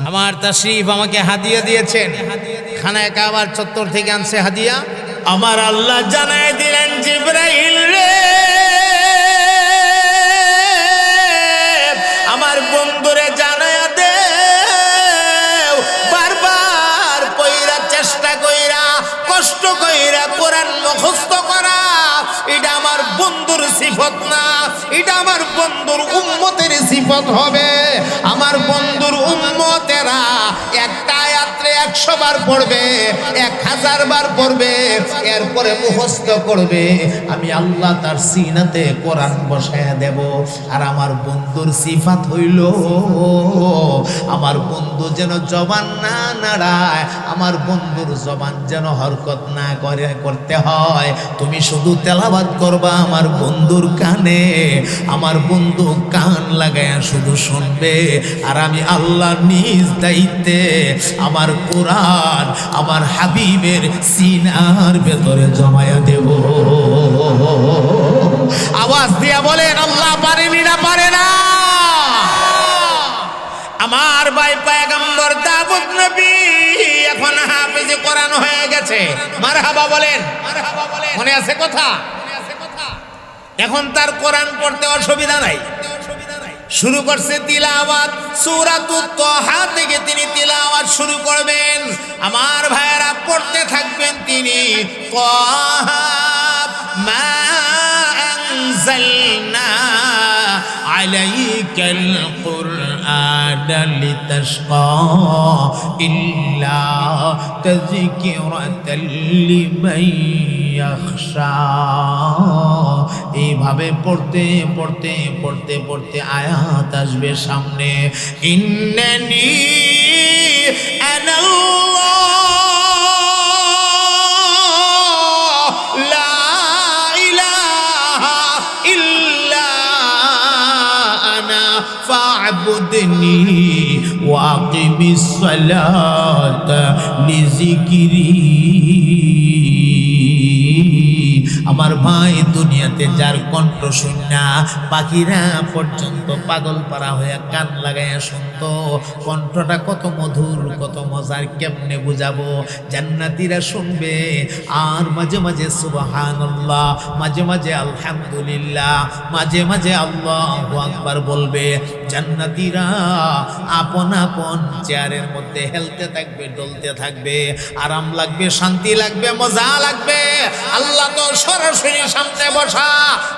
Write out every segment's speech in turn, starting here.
আমার তাশরীফ আমাকে হাদিয়া দিয়েছেন, খানায়ে কাবার চত্বর থেকে আনছে হাদিয়া। আমার আল্লাহ জানায় দিলেন, জিবরাইল রে, আমার বন্ধুরে জানায়া দে, বারবার পয়রা চেষ্টা কইরা কষ্ট কইরা কোরআন মুখস্থ করা এটা আমার বন্ধুর সিফত না, এটা আমার বন্ধুর উম্মতের সিফত হবে। আমার বন্ধুর উম্মতেরা একটা আয়াতে 100 বার পড়বে, 1000 বার পড়বে, এরপরে মুখস্থ করবে। আমি আল্লাহ তার সিনাতে কোরআন বসায়া দেব। আর আমার বন্ধুর সিফাত হইল, আমার বন্ধু যেন জবান না নাড়ায়, আমার বন্ধুর জবান যেন হরকত না করতে হয়। তুমি শুধু তেলাওয়াত করবা আমার বন্ধুর কানে, আমার বন্ধু কান লাগায়া শুধু শুনবে। আর আমি আল্লাহ নিজ দায়িত্বে আমার কোরআন আমার হাবিবের সিনার ভেতরে জমায়া দেব। আওয়াজ দিয়া বলেন, আল্লাহ পারেনি না পারে না? আমার ভাই পয়গম্বর দাউদ নবী এখন হাফেজে কোরআন হয়ে গেছে। মারহাবা বলেন, মনে আছে কথা? এখন তার কোরআন পড়তে অসুবিধা নাই, শুরু করছে তিলাওয়াত। সূরাতুত তাহা থেকে তিনি তিলাওয়াত শুরু করবেন। আমার ভাইয়েরা পড়তে থাকবেন তিনি, তাহা মা আনজালনা আলাইকাল কুরআনা লিতাশকা ইল্লা তাযকিরাতাল লিমান ইয়াখশা। এইভাবে পড়তে পড়তে পড়তে পড়তে আয়াত আসবে সামনে, ইন্নানি আনাল্লাহ লা ইলাহা ইল্লা আনা ফা'বুদনি ওয়া আকিমিস সালাতা লিযিকরি। আমার ভাই, দুনিয়াতে যার কণ্ঠ শুননা পাখিরা পর্যন্ত পাগল পারা হয়ে কান লাগাইয়া শুনতো, কণ্ঠটা কত মধুর কত মজার, কেমনে বুঝাবো? জান্নাতীরা শুনবে আর মাঝে মাঝে সুবহানাল্লাহ, মাঝে মাঝে আলহামদুলিল্লাহ, মাঝে মাঝে আল্লাহু আকবার বলবে। জান্নাতীরা আপন আপন চেয়ারের মধ্যে হেলতে থাকবে, ডলতে থাকবে, আরাম লাগবে, শান্তি লাগবে, মজা লাগবে। আল্লাহ তো সরাসরি সামনে বসা।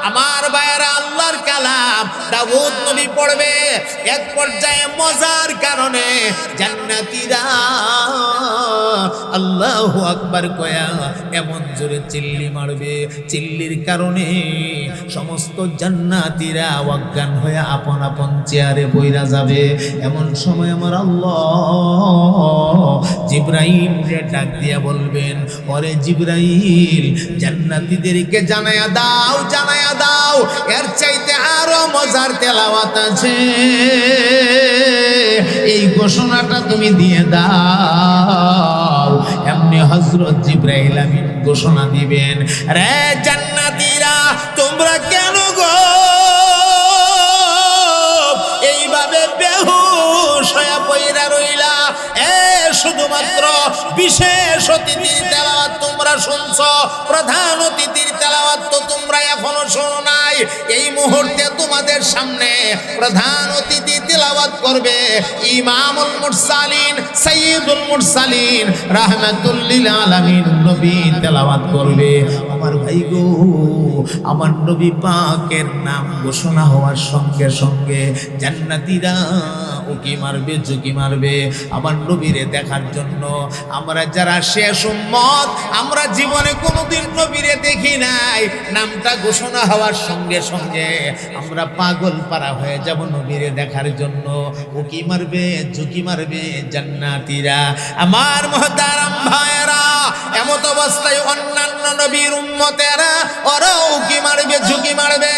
আমার ভাইয়েরা, আল্লাহর কালাম দাউদ নবী পড়বে। এক পর্যায়ে মজার কারণে জান্নাতীরা আল্লাহু আকবার কয়া এমন জোরে চিল্লি মারবে, চিল্লির কারণে সমস্ত জান্নাতীরা অজ্ঞান হয়ে আপন আপন চেয়ারে বইরা যাবে। এমন সময় আমার আল্লাহ জিবরাইলকে ডাক দিয়া বলবেন, ওরে জিবরাইল, জান্নাতীদেরকে জানায়া দাও, জানায়া দাও, এর চাইতে আরো মজার তেলাওয়াত আছে, এই ঘোষণাটা তুমি দিয়ে দাও। এমনি হযরত জিবরাইল আমিন ঘোষণা দিবেন, রে জান্নাতীরা, তোমরা কেন গো এইভাবে বেহুশ হয়ে পইরা রইলা? শুধুমাত্র বিশেষ অতিথির তেলাওয়াত তোমরা শুনছো, প্রধান অতিথির তেলাওয়াত তো তোমরা এখনো শোনো নাই। এই মুহূর্তে তোমাদের সামনে প্রধান অতিথি তেলাওয়াত করবে ইমামুল মুরসালিন, সাইয়্যিদুল মুরসালিন, রাহমাতুল লিল আলামিন নবী তেলাওয়াত করবে। আমার ভাই গো, আমার নবী পাকের নাম ঘোষণা হওয়ার সঙ্গে সঙ্গে জান্নাতীরা উকি মারবে, ঝুঁকি মারবে আমার নবীরে দেখার জন্য। আমরা যারা শেষ উম্মত, আমরা জীবনে কোনোদিন নবীরে দেখি নাই, নামটা ঘোষণা হওয়ার সঙ্গে সঙ্গে আমরা পাগল পারা হয়ে যাব নবীরে দেখার জন্য। উকি মারবে, ঝুঁকি মারবে জান্নাতীরা। আমার মুহতারাম ভাইরা, এমত অবস্থায় অন্যান্য নবীর উম্মতেরা ওরাও উকি মারবে, ঝুঁকি মারবে।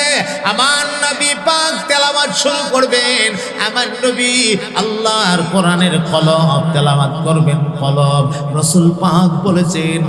আমার নবী পাক তেলাওয়াত শুরু করবেন। আমার নবী আল্লাহর কোরআনের কলম তেলাওয়াত করবেন, কলম। রাসূল পাক বলেছেন,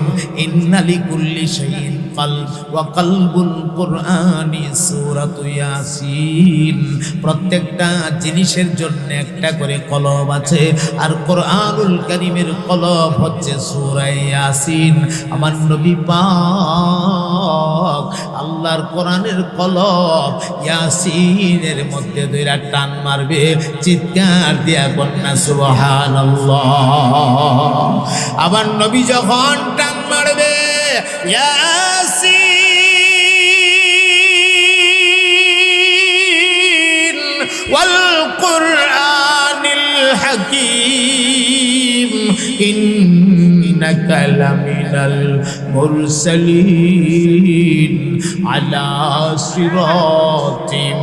ইন্না লিকুল্লি শাইইন কলব ওয়া কলবুল কুরআনি সূরাতু ইয়াসিন। প্রত্যেকটা জিনিসের জন্য একটা করে কলব আছে, আর কোরআনুল কারীমের কলব হচ্ছে সূরা ইয়াসিন। আমার নবী পাক আল্লাহর কোরআনের কলব ইয়াসিনের মধ্যে দুইটা টান মারবে, চিৎকার দিয়া কন্যা সুবহানাল্লাহ। আমার নবী যখন টান মারবে ইয়াসিন ওয়াল কুরআনিল হাকীম ইন্নাকা লামিনাল মুরসালিন আলা সিরাতিম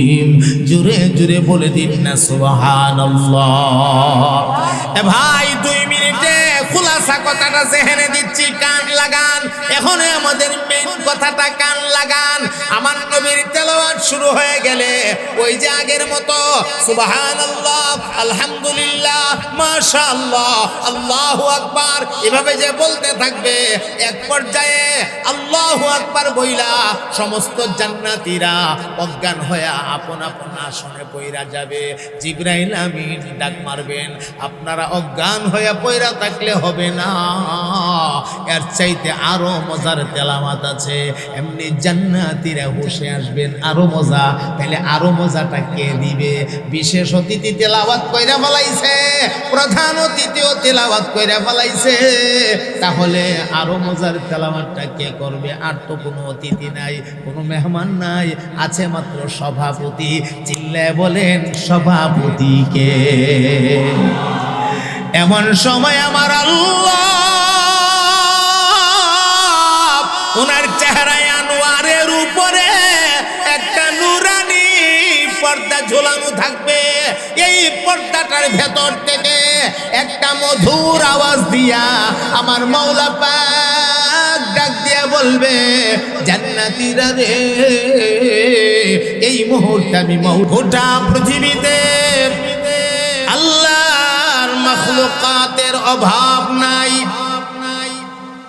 মুস্তাকিম। জোরে জোরে বলে দিন না সুবহানাল্লাহ। এ ভাই 2 মিনিটে খুলাসা কথাটা জেহেনে দিচ্ছি, কান লাগান। এখন আমাদের মেইন কথাটা কান লাগান। আমার নবীর তেলাওয়াত শুরু হয়ে গেলে ওই যে আগের মতো সুবহানাল্লাহ, আলহামদুলিল্লাহ, মাশাআল্লাহ, আল্লাহু আকবার এভাবে যে বলতে থাকবে, এক পর্যায়ে আল্লাহু আকবার বইলা সমস্ত জান্নাতীরা অজ্ঞান হয়ে আপন আপন আসনে পইরা যাবে। জিবরাইল আমিন ডাক মারবেন, আপনারা অজ্ঞান হয়ে পইরা থাকলে হবে না, এর চাইতে আরো মজার তেলাওয়াত আছে। এমনি জান্নাতীরা হুশে আসবেন, আরো মজা। তাহলে আরো মজাটা কে দিবে? বিশেষ অতিথি তেলাওয়াত কইরা ফলাইছে, প্রধান অতিথিও তেলাওয়াত কইরা ফলাইছে, তাহলে আরো মজার তেলাওয়াতটা কে করবে? আর তো কোনো অতিথি নাই, কোনো মেহমান নাই, আছে মাত্র সভাপতি। চিল্লায় বলেন সভাপতিকে। এমন সময় আমার আল্লাহ ওনার চেহারায় আনোয়ারের উপরে একটা নুরানি পর্দা ঝোলানো থাকবে। এই পর্দাটার ভেতর থেকে একটা মধুর আওয়াজ দিয়া আমার মাওলা পাক ডাক দিয়া বলবে, জান্নাতীরা রে, এই মুহূর্তে আমি গোটা পৃথিবীতে আল্লাহর মাখলুকাতের অভাব নাই,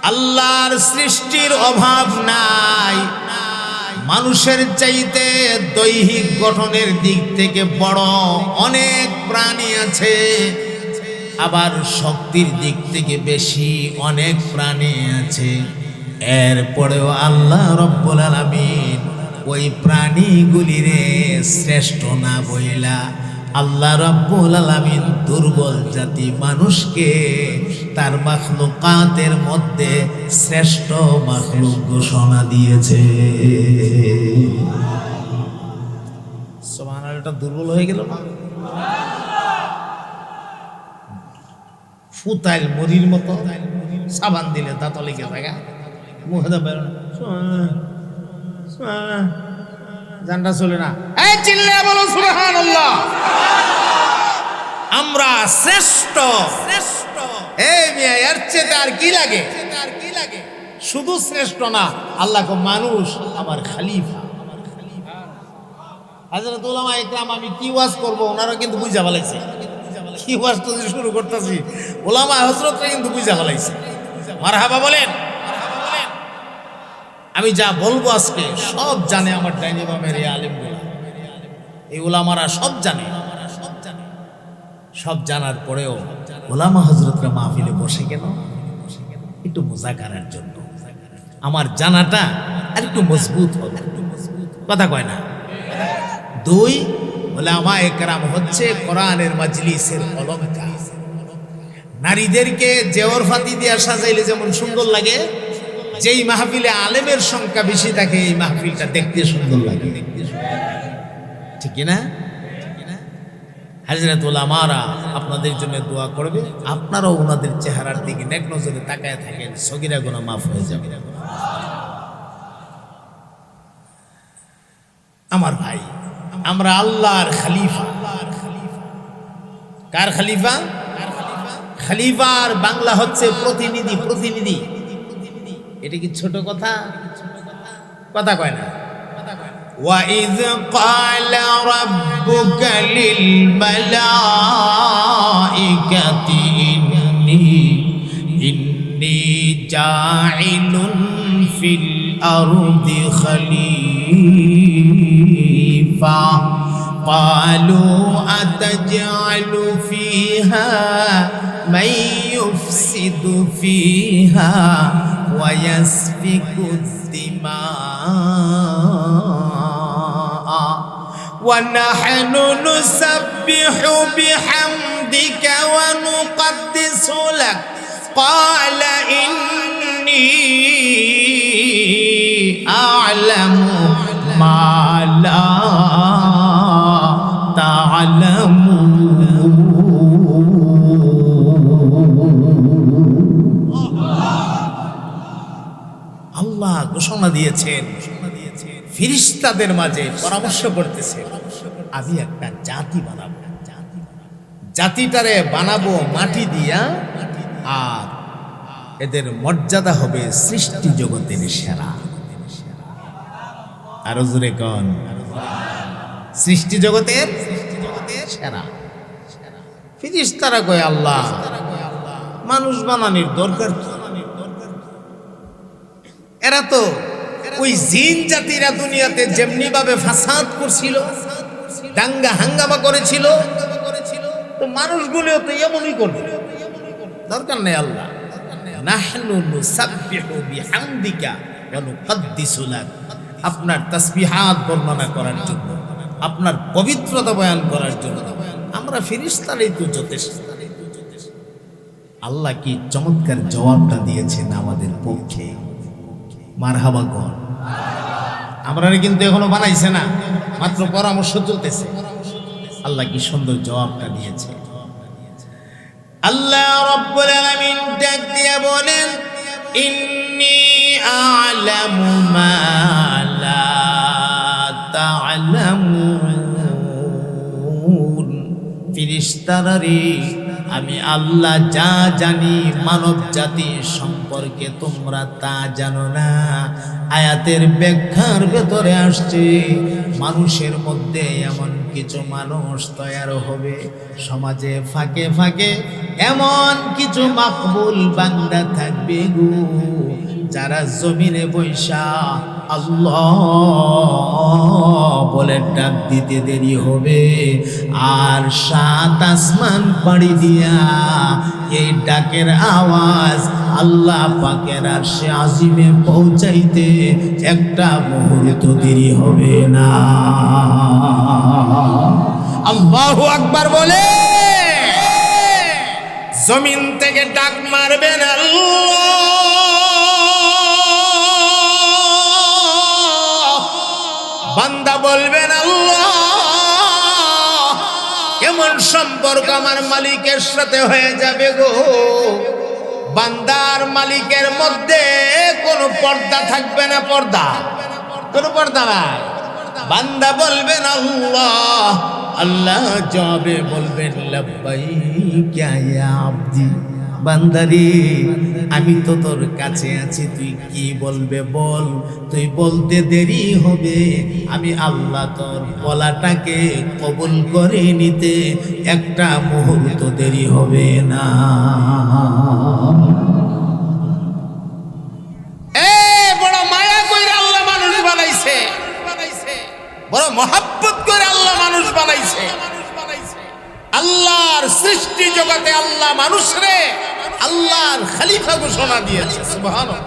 আল্লাহর সৃষ্টির অভাব নাই। মানুষের চাইতে দৈহিক গঠনের দিক থেকে বড় অনেক প্রাণী আছে, আবার শক্তির দিক থেকে বেশি অনেক প্রাণী আছে। এরপরেও আল্লাহ রব্বুল আলামিন ওই প্রাণীগুলিরে শ্রেষ্ঠ না বইলা আল্লাহ রব্বুল আলামিন দুর্বল জাতি মানুষকে তার মাখলুকাতের মধ্যে শ্রেষ্ঠ মাখলুক ঘোষণা দিয়েছে। সুবহানাল্লাহ, দুর্বল হয়ে গেল না? ফুতাইল মরির মতো, সাবান দিলে দাঁত লেগে থাকে, মুখে বেরো জানটা চলে না। এই চিল্লে বলো সুবহানাল্লাহ। আমরা শ্রেষ্ঠ, এই মিয়া এর চেয়ে আর কি লাগে? শুধু শ্রেষ্ঠ না, আল্লাহ কো মানুষ আমার খলিফা। হযরত উলামা ইকরাম, আমি কি ওয়াজ করব ওনারা কিন্তু বুঝা ফেলাইছে। কি ওয়াজ তো শুরু করতেছি, উলামা হযরতরা কিন্তু বুঝা ফেলাইছে। মারহাবা বলেন। আমি যা বলবো আজকে সব জানে আমার ডাইনি বামের এই আলেমগুলা, এই উলামারা সব জানে। সব জানার পরেও উলামা হযরতরা মাহফিলে বসে কেন? একটু মুজাকারার জন্য। আমার জানাটা আর একটু মজবুত হবে, কথা কয় না? 2, উলামা ইকরাম হচ্ছে কোরআনের মাজলিসের অলংকার। নারীদেরকে জেওর ফাতি দিয়া সাজাইলে যেমন সুন্দর লাগে, যেই মাহফিলে আলেমের সংখ্যা বেশি থাকে এই মাহফিলটা দেখতে সুন্দর লাগে, ঠিক না? হযরত উলামারা আপনাদের জন্য দোয়া করবে, আপনারাও ওনাদের চেহারার দিকে নেক নজরে তাকায় থাকেন, সগীরা গুনাহ মাফ হয়ে যাবে। আমার ভাই, আমরা আল্লাহর খলিফা। কার খলিফা? খলিফার বাংলা হচ্ছে প্রতিনিধি। প্রতিনিধি এটা কি ছোট কথা? কথা কয় না। وَإِذْ قَالَ رَبُّكَ لِلْمَلَائِكَةِ إِنِّي জাইলুন ফিল আরদি খলিফা قالوا أتجعل فيها من يفسد فيها ويسفك الدماء ونحن نسبح بحمدك ونقدس لك قال إني أعلم ما لا আল্লাহ ঘোষণা দিয়েছেন, ফেরেশতাদের মাঝে পরামর্শ করতেছে, আমি একটা জাতি বানাবো, জাতিটারে বানাবো মাটি দিয়া, আর এদের মর্যাদা হবে সৃষ্টি জগতের সেরা। আরো জোরে কোন, সৃষ্টি জগতের সেরা। ফেরেশতারা কয় আল্লাহ মানুষ বানানোর দরকার কি? এরা তো ওই জিন জাতিরা দুনিয়াতে যেমনি ভাবে ফাসাদ করছিল, দাঙ্গা হাঙ্গামা করেছিল, তো মানুষগুলো তো এমনই করবে। দরকার নেই আল্লাহ, নাহনু নুসাব্বিহু বিহামদিকা ওয়া নুকদ্দিসু লাক, আপনার তাসবিহাত বর্ণনা করার জন্য, আপনার পবিত্রতা বয়ান করার জন্য আমরা ফেরেশতারাই তো যথেষ্ট। আল্লাহ কি চমৎকার জবাবটা দিয়েছেন আমাদের পক্ষে। মারহাবা গণ। আমরা কিন্তু এখনো বানাইছে না, মাত্র পরামর্শ চলতেছে। আল্লাহ কি সুন্দর জবাবটা দিয়েছে। আল্লাহ রাব্বুল আলামিন ডাক দিয়ে বলেন, ইন্নী আ'লামু মা লা তা'লামুন। ফেরেশতারা রে, আমি আল্লাহ যা জানি মানব জাতি সম্পর্কে তোমরা তা জানো না। আয়াতের ব্যাখ্যার ভেতরে আসছে, মানুষের মধ্যে এমন কিছু মানুষ তৈরি হবে, সমাজে ফাঁকে ফাঁকে এমন কিছু মাকবুল বান্দা থাকবে গো, যারা জমিনে বৈশা আল্লাহ বলে ডাক দিতে দেরি হবে, আর সাত আসমান পাড়ি দিয়া এই ডাকের আওয়াজ আল্লাহ পাকের আরশে আজিমে পৌঁছাইতে একটা মুহূর্ত দেরি হবে না। আল্লাহু আকবার বলে জমিন থেকে ডাক মারবেন আল্লাহ, বান্দা বলবেন আল্লাহ এমন সম্পর্ক আমার মালিকের সাথে হয়ে যাবে গো, বান্দার মালিকের মধ্যে কোনো পর্দা থাকবে না, কোনো পর্দা নাই। বান্দা বলবেন আল্লাহ, আল্লাহ জবাবে বলবেন লাব্বাইকা ইয়া আবদি। বান্দারে, আমি তো তোর কাছে আছি, তুই কি বলবে বল, তুই বলতে দেরি হবে, আমি আল্লাহ তোর বলাটাকে কবুল করে নিতে একটা মুহূর্ত দেরি হবে না। বড় মায়া করে আল্লাহ মানুষ বানাইছে, বড় মহব্বত করে আল্লাহ মানুষ বানাইছে। আল্লাহর সৃষ্টি জগতে আল্লাহ মানুষরে আল্লাহর খলিফা ঘোষণা দিয়েছে। সুবহানাল্লাহ।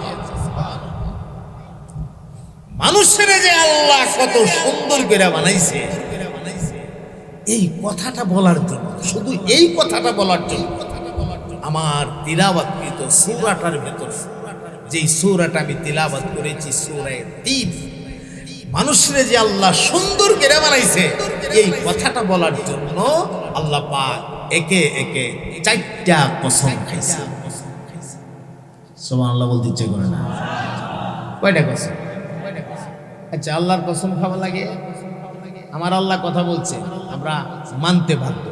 মানুষরে যে আল্লাহ কত সুন্দর করে বানাইছে, এই কথাটা বলার জন্য, শুধু এই কথাটা বলার জন্য আমার তিলাওয়াতকৃত সূরাটার ভিতরে, যেই সূরাটা আমি তিলাওয়াত করেছি সূরা তিন, মানুষরে যে আল্লাহ সুন্দর করে বানাইছে, এই কথাটা বলার জন্য আল্লাহ পাক একে একে চারটা কসম খাইছে। সুবহানাল্লাহ বলতে ইচ্ছে করে না? কয়টা কসম? আচ্ছা, আল্লাহর কসম খাওয়া লাগে? আমার আল্লাহ কথা বলছে, আমরা মানতে বাধ্য,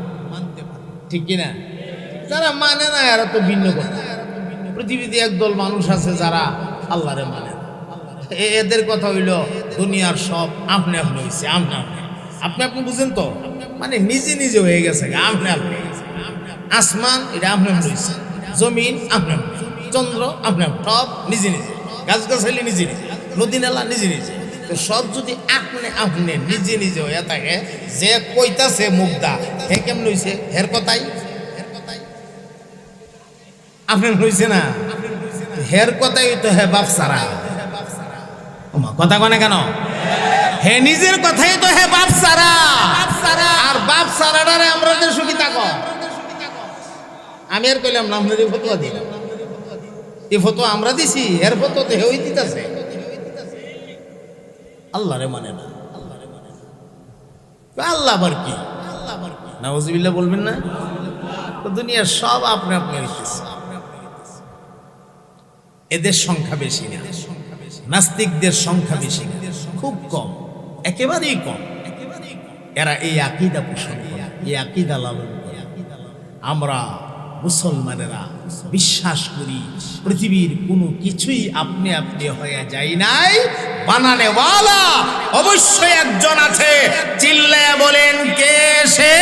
ঠিক কিনা? যারা মানে না এরা তো ভিন্ন কথা। পৃথিবীতে একদল মানুষ আছে যারা আল্লাহরে মানে না, এদের কথা হইল দুনিয়ার সব আপনি আপনি হয়েছে, আপনি আপনি বুঝেন তো, মানে নিজে নিজে হয়ে গেছে, আপনি আপনি। আসমান এটা আপনি আপনি হয়েছে, জমিন আপনি আপনি, চন্দ্র আপনি সব নিজে নিজে, গাছগাছালি নিজে নিজে, নদী নালা নিজে নিজে। তো সব যদি আপনি আপনি নিজে নিজে হয়ে থাকে, যে কইতাছে মুগ্ধা হে কেমন হইছে, হের কথাই আপনার হইছে না, হের কথাই তো হে বাপ সারা কথা কনে কেন, হে নিজের কথাই তো হে বাপ সারা। আর বাপ সারাটারে আমরা যে সুখী থাকো, আমি আর কইলাম না আপনার ফতোয়া দিলাম, এই ফতোয়া আমরা দিছি, এর ফতোয়া তো হেই দিতেছে, আল্লাহ রে মানে না, আল্লাহ আবার কি, নাউজুবিল্লাহ বলবেন না। তো দুনিয়ার সব আপনি আপনি হইতেছে, এদের সংখ্যা বেশি না, নাস্তিকদের সংখ্যা বেশি না, খুব কম, একেবারেই কম। এরা এই আকীদা পোষণ করে, এই আকীদা লালন করে। আমরা মুসলমানেরা বিশ্বাস করি পৃথিবীর কোনো কিছুই আপনি আপনি হয়ে যায় নাই, বানানেওয়ালা অবশ্যই একজন আছে। চিল্লায়া বলেন কে সে?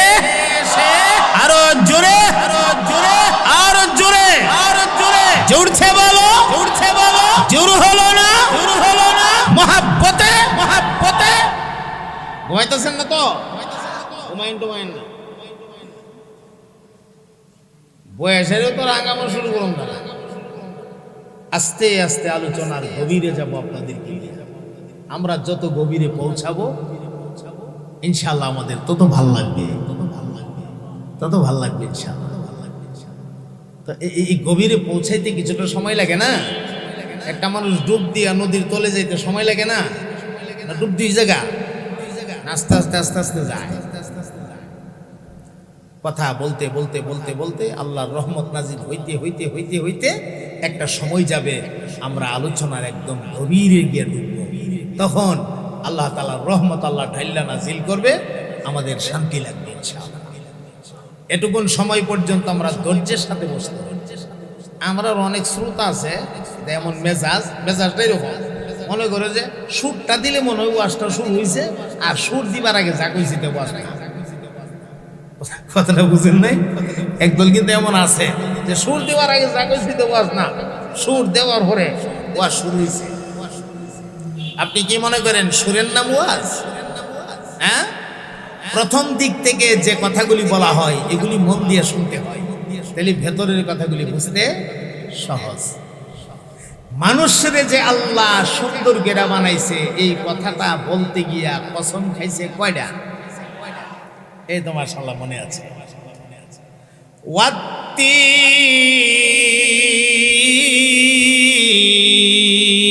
আরো জোরে, আরো জোরে, আরো জোরে, আরো জোরে, জোরছে বলো, জোরছে বলো, জোর হলো না, জোর হলো না, মহাব্বতে, মহাব্বতে। ঘুমাইতেছেন না তো? ঘুমাইন টুমাইন না, বয়সেরও তো রাঙামো শুরু করুন না। আস্তে আস্তে আলোচনার গভীরে যাব আপনাদেরকে। আমরা যত গভীরে পৌঁছাবো ইনশাআল্লাহ আমাদের তত ভাল লাগবে, তত ভাল লাগবে ইনশাআল্লাহ। তো এই গভীরে পৌঁছাইতে কিছুটা সময় লাগে না? একটা মানুষ ডুব দিয়া নদীর তলে যাইতে সময় লাগে না? ডুব দুই জায়গা, আস্তে আস্তে আস্তে আস্তে যায়। কথা বলতে বলতে বলতে বলতে আল্লাহর রহমত নাজিল হইতে হইতে হইতে হইতে একটা সময় যাবে, আমরা আলোচনার একদম গভীরে গিয়ে ঢুকবো। তখন আল্লাহ তাআলার রহমত আল্লাহ ঢাইল্লা নাজিল করবে, আমাদের শান্তি লাগবে ইনশাআল্লাহ। এটুকুন সময় পর্যন্ত আমরা ধৈর্যের সাথে বসতে হবে। আমরা অনেক শ্রোতা আছে, এমন মেজাজটাই এরকম, মনে করে যে সুরটা দিলে মনে হয় ওয়াজটা শুরু হয়েছে, আর সুর দিবার আগে যা কইছি তো ওয়াজ না। কথাটা বুঝেন নাই? একদল কিন্তু এমন আছে যে সুর দেওয়ার আগে যা কইছি তো ওয়াজ না, সুর দেওয়ার পরে ওয়াজ শুরু হয়েছে। আপনি কি মনে করেন সুরের নাম ওয়াজ? হ্যাঁ, প্রথম দিক থেকে যে কথাগুলি বলা হয় এগুলি মন দিয়ে শুনতে হয়, তাহলে ভেতরের কথাগুলি বুঝতে সহজ। মানুষের যে আল্লাহ সুন্দর গেরা বানাইছে, এই কথাটা বলতে গিয়া কসম খাইছে কয়টা? এই তো মাশাআল্লাহ মনে আছে।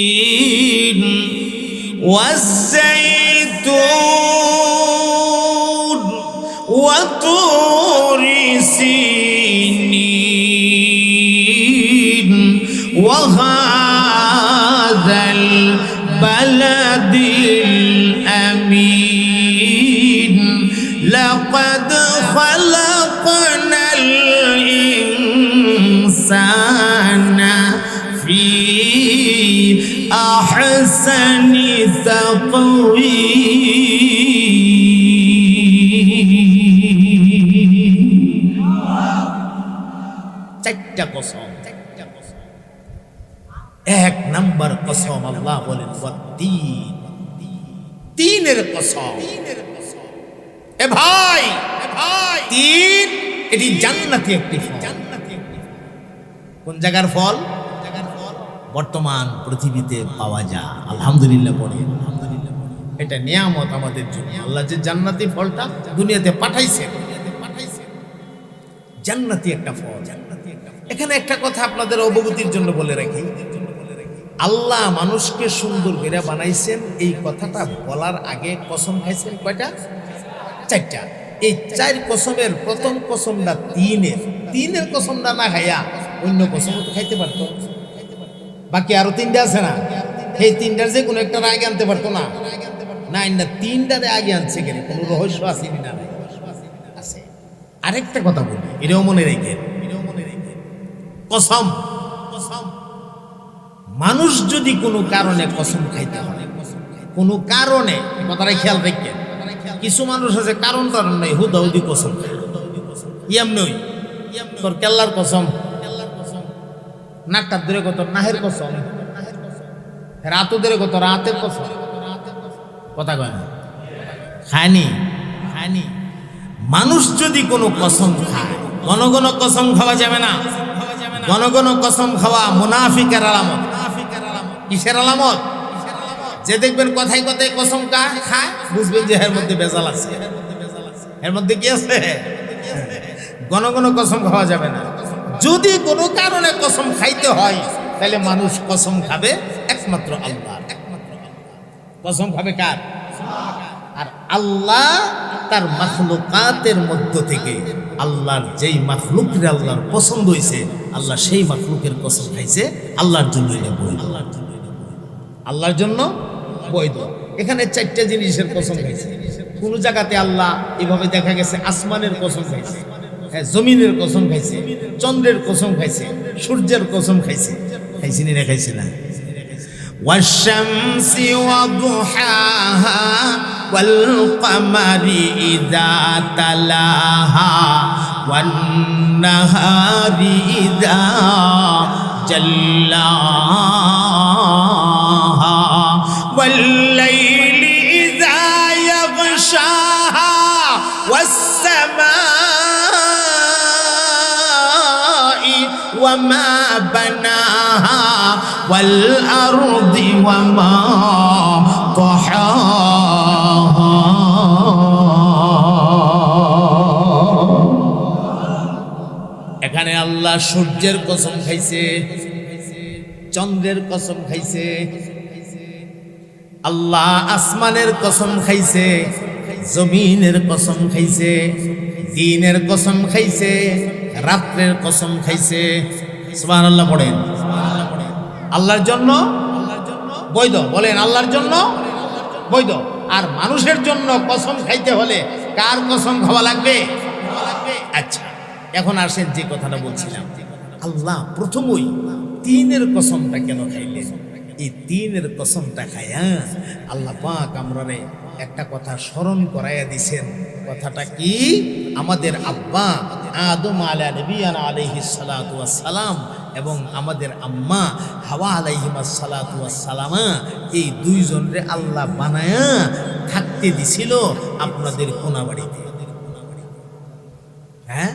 ওয়াত্তিন ওয়াজ্জাইতুন ওয়া তুরি সিনিন ওয়া হাযাল বালাদিল আমিন লাকাদ খালাকনাল ইনসানা ফি আহসানি তাকওয়ীম। চারটা কসম, এক নাম্বার কসম আল্লাহ বলেন ওয়াত্তিন, তিনের কসম। এ ভাই, তিন এটি জান্নাতি একটি ফল। কোন জায়গার ফল? বর্তমান পৃথিবীতে পাওয়া যায়। আলহামদুলিল্লাহ পড়ে, আলহামদুলিল্লাহ। এটা নিয়ামত আমাদের জন্য। আল্লাহ যে জান্নাতি ফলটা দুনিয়াতে পাঠাইছে, জান্নাতি একটা ফল। এখানে একটা কথা আপনাদের অবগতির জন্য বলে রাখি, আল্লাহ মানুষকে সুন্দর করে বানাইছেন, এই কথাটা বলার আগে কসম খাইছেন কয়টা? চারটা। এই চার কসমের প্রথম কসমটা তিনের কসমটা না খাইয়া অন্য কসম তো খাইতে পারতো। বাকি আরো তিনটা আছে না, সেই তিনটার যে কোনো একটা আগে আনতে পারতো না? না, তিনটারে আগে আনছে কেন? কোনো রহস্য আছে না? আছে। আরেকটা কথা বলি, এটাও মনে রেখেন, কসম মানুষ যদি কোনো কারণে কসম খাইতে হয়, কোনো কারণে, কথাটা খেয়াল রাখেন। কিছু মানুষ আছে কারণ নাই, হুদাহুদি কসম খায়। ইয়াম নই, তোর কেল্লার কসম, নাকটার দূরে কত নাহের কসম, রাতও দূরে কত রাতের কসম। কথা কয় না? খায়নি খায়নি। মানুষ যদি কোনো কসম খায়, ঘন ঘন কসম খাওয়া যাবে না। ঘন ঘন কসম খাওয়া মুনাফিকের আলামত। কিসের আলামত? যে দেখবেন কথায় কথায় কসম খায়, বুঝবেন যে এর মধ্যে ভেজাল আছে। এর মধ্যে কি আছে? ঘন ঘন কসম খাওয়া যাবে না। যদি কোনো কারণে কসম খাইতে হয়, তাহলে মানুষ কসম খাবে একমাত্র আল্লাহ। কসম খাবে কার? আর আল্লাহ তার মাখলুকাতের মধ্য থেকে আল্লাহর যেই মাখলুকরে আল্লাহর পছন্দ হয়েছে, আল্লাহ সেই মাখলুকের কসম খাইছে। আল্লাহর জন্য এটা বৈধ, আল্লাহর জন্য বৈধ। এখানে 4টা জিনিসের কসম খাইছে। কোন জায়গাতে আল্লাহ এভাবে দেখা গেছে আসমানের কসম খাইছে, জমিনের কসম খাইছে, চন্দ্রের কসম খাইছে, সূর্যের কসম খাইছে। খাইছে না? খাইছে না? والشمس وضحاها والقمر إذا تلاها والنهار إذا جلاها والليل إذا يغشاها والسماء وما بناها والأرض وما طحاها এখানে আল্লাহ সূর্যের কসম খাইছে, চন্দ্রের কসম খাইছে, আল্লাহ আসমানের কসম খাইছে, জমিনের কসম খাইছে, দিনের কসম খাইছে, রাত্রের কসম খাইছে। সুবহানাল্লাহ পড়েন। আল্লাহর জন্য বৈধ, বলেন আল্লাহর জন্য বৈধ। আর মানুষের জন্য কসম খাইতে হলে কার কসম খাওয়া লাগবে? আচ্ছা, এখন আসেন যে কথাটা বলছিলাম, আল্লাহ প্রথমই তিনের কসমটা কেন খাইলেন? এই তিনের কসমটা খাইয়া আল্লাহ পাক আমরারে একটা কথা স্মরণ করাইয়া দিছেন। কথাটা কি? আমাদের আব্বা আদম আলাইহিস সালাতু ওয়াস সালাম এবং আমাদের আম্মা হাওয়া আলাইহিস সালাতু ওয়াস সালামা, এই দুইজনরে আল্লাহ বানায়া থাকতে দিছিল আপনাদের কোনাবাড়িতে। হ্যাঁ,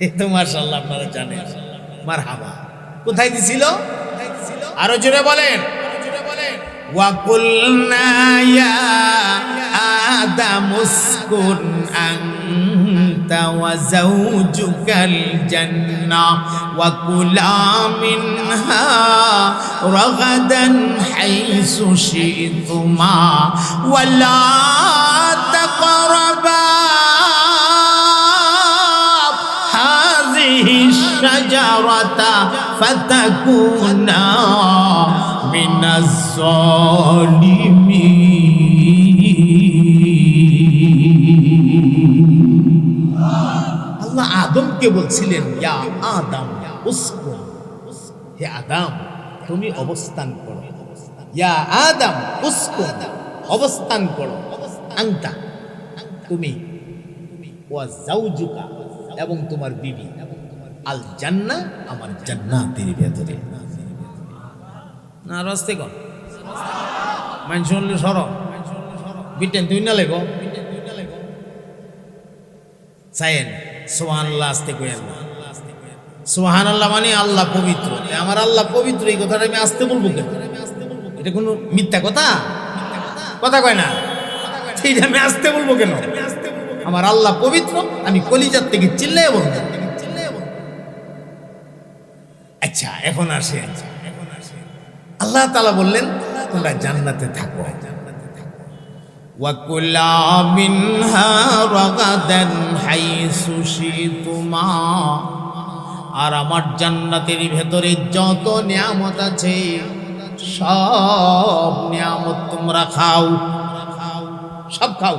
এই তো মাশাআল্লাহ আপনারা জানেন। মারহাবা। কোথায় দিছিল? আরো জোরে বলেন। وَقُلْنَا يَا آدَمُ اسْكُنْ أَنْتَ وَزَوْجُكَ الْجَنَّةَ وَكُلَا مِنْهَا رَغَدًا حَيْثُ شِئْتُمَا وَلَا تَقْرَبَا هَذِهِ الشَّجَرَةَ فَتَكُونَا من الظالمين। আল্লাহ আদমকে বলছিলেন, ইয়া আদম উসকুন, হে আদম তুমি অবস্থান করো। ইয়া আদম উসকুন, অবস্থান করো। আনতা, তুমি, ওয়া যাওজুকা, এবং তোমার বিবি, আল জান্নাহ, আমার জান্নাতের ভেতরে। না রাস্তে কন মান শুনলে সর বিটেন তুই না লেগো চাইন। সুবহানাল্লাহ আস্তে কইেন না। সুবহানাল্লাহ মানে আল্লাহ পবিত্র। আমার আল্লাহ পবিত্র, এই কথাটা আমি আস্তে বলবো কেন? এটা কোনো মিথ্যা কথা? কথা কয় না, সেইটা আমি আস্তে বলবো কেন? আমার আল্লাহ পবিত্র, আমি কলিজার থেকে চিল্লাইয়া বলবো। আচ্ছা, এখন আসে, আল্লাহ তাআলা বললেন তোমরা জান্নাতে থাকো। ওয়াকুলা মিনহা রাগাদান হাইসু শিতুমা, আর আমার জান্নাতের ভেতরে যত নিয়ামত আছে সব নিয়ামত তোমরা খাও, সব খাও।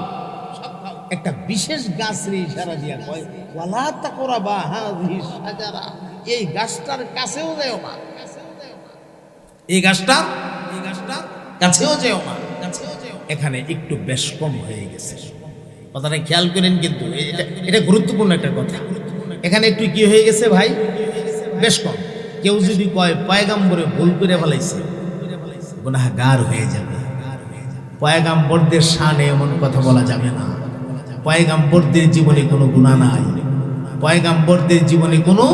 একটা বিশেষ গাছের ইশারা দিয়া কয়, ওয়ালা তাকরাবা হাযিহিস শাজারা, এই গাছটার কাছেও যাও না, এই গাছটার কাছেও যেও না। এখানে একটু বেশ কম হয়ে গেছে, কথাটা খেয়াল করেন কিন্তু, এটা গুরুত্বপূর্ণ একটা কথা। এখানে একটু কি হয়ে গেছে ভাই? বেশ কম। কেউ যদি কয় পয়গাম্বরে ভুল করে ফেলাইছে, গুনাহগার হয়ে যাবে। পয়গাম্বরদের শানে এমন কথা বলা যাবে না। পয়গাম্বরদের জীবনে কোনো গুনাহ নাই, পয়গাম্বরদের জীবনে কোনো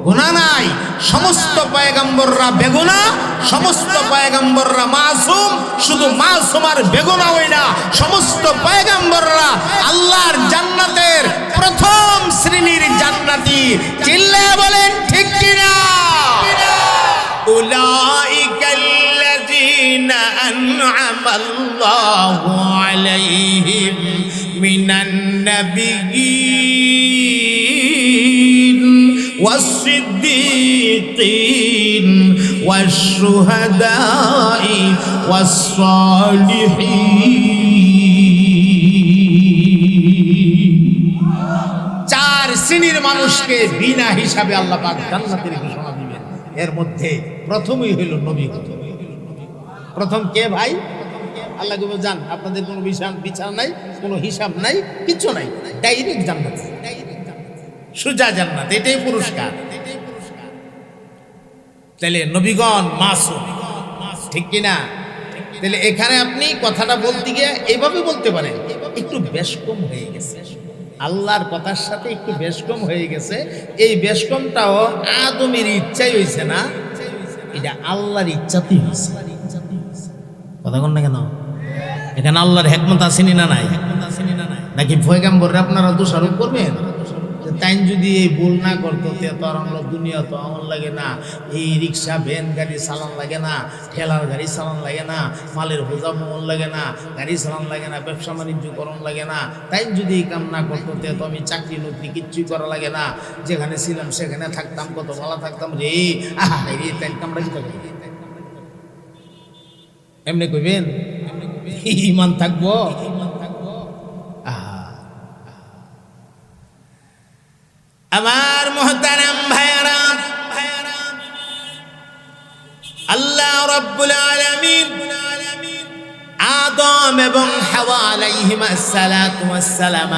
গুনাহ নাই। সমস্ত পয়গাম্বররা বেগুনাহ, সমস্ত পয়গাম্বররা মাসুম। শুধু মাসুম আর বেগুনাহ হয় না, সমস্ত পয়গাম্বররা আল্লাহর জান্নাতের প্রথম শ্রেণীর জান্নাতি। চিল্লায়ে বলেন ঠিক কিনা? উলাইকাল্লাযীনা আন'আমাল্লাহু আলাইহিম মিনান নাবিয়্যিন ওয়াস-সিদ্দীকিন ওয়াশ-শুহাদাই ওয়াস-সালিহিন। চার শ্রেণীর মানুষকে বিনা হিসাবে আল্লাহ পাক জান্নাতের ঘোষণা দিবেন। এর মধ্যে প্রথমই হইল নবী। প্রথম কে ভাই? আল্লাহ গো জান, আপনাদের কোনো বিচার নাই, কোনো হিসাব নাই, কিছু নাই, ডাইরেক্ট জান্নাত, সুজা জান্নাত, এটাই পুরস্কার। তাহলে নবীগণ মাসুম, ঠিক কিনা? তাহলে এখানে আপনি কথাটা বলতে গিয়ে এইভাবে বলতে পারেন, একটু বেশ কম হয়ে গেছে, আল্লাহর কথার সাথে একটু বেশ কম হয়ে গেছে। এই বেশ কমটাও আদমের ইচ্ছাই হয়েছে না, এটা আল্লাহর ইচ্ছাতেই হয়েছে। কথা বল না কেন? এখানে আল্লাহর হিকমত আসেনি না নাই? নাকি পয়গাম্বররা আপনারা দোষারোপ করবেন? তাই যদি এই ভুল না করতো তো আর আমরা দুনিয়া তো আমার লাগে না, এই রিক্সা ভ্যান গাড়ি চালান লাগে না, ঠেলার গাড়ি চালান লাগে না, মালের বোঝা মন লাগে না, গাড়ি চালান লাগে না, ব্যবসা বাণিজ্য করণ লাগে না। তাই যদি এই কাম না করতো তো আমি চাকরি নকরি কিচ্ছুই করা লাগে না, যেখানে ছিলাম সেখানে থাকতাম, কত ভালো থাকতাম রে। আহা রে, তাই কামড়া কি থাকবে? এমনি কইবেন ইমান থাকবো? আমার মুহতারাম ভাইয়ারা, আল্লাহ রাব্বুল আলামিন আদম এবং হাওয়া আলাইহিমাস সালাতু ওয়াস সালাম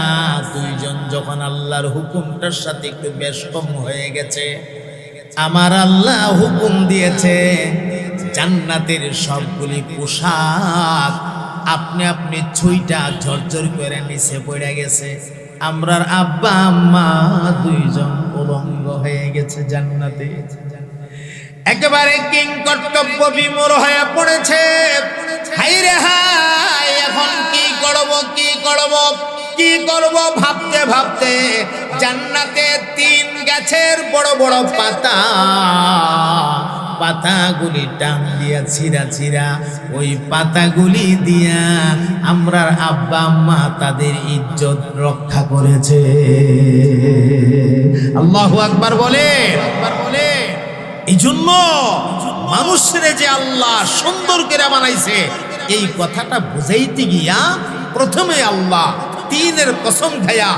দুইজন যখন আল্লাহর হুকুমটার সাথে একটু বেশ কম হয়ে গেছে, আমার আল্লাহ হুকুম দিয়েছে জান্নাতের সবগুলি পোশাক আপনি আপনি ছুঁইটা ঝরঝর করে নিচে পড়ে গেছে। আমরার আব্বা আম্মা দুইজন উলঙ্গ হয়ে গেছে জান্নাতে, একেবারে কিং কর্তব্য বিমূঢ় হয়ে পড়েছে। হাই রে হাই, এখন কি করব কি করব কি করব ভাবতে ভাবতে জান্নাতে 3 গাছের বড় বড় পাতা, পাতাগুলি টান দিয়া ছিঁড়া ছিঁড়া ওই পাতাগুলি দিয়া আমরার আব্বা আম্মা তাদের ইজ্জত রক্ষা করেছে। আল্লাহু আকবার বলে। এই জন্য মানুষের যে আল্লাহ সুন্দর করে বানাইছে, এই কথাটা বুঝাইতে গিয়া প্রথমে আল্লাহ 3-এর কসম খায়া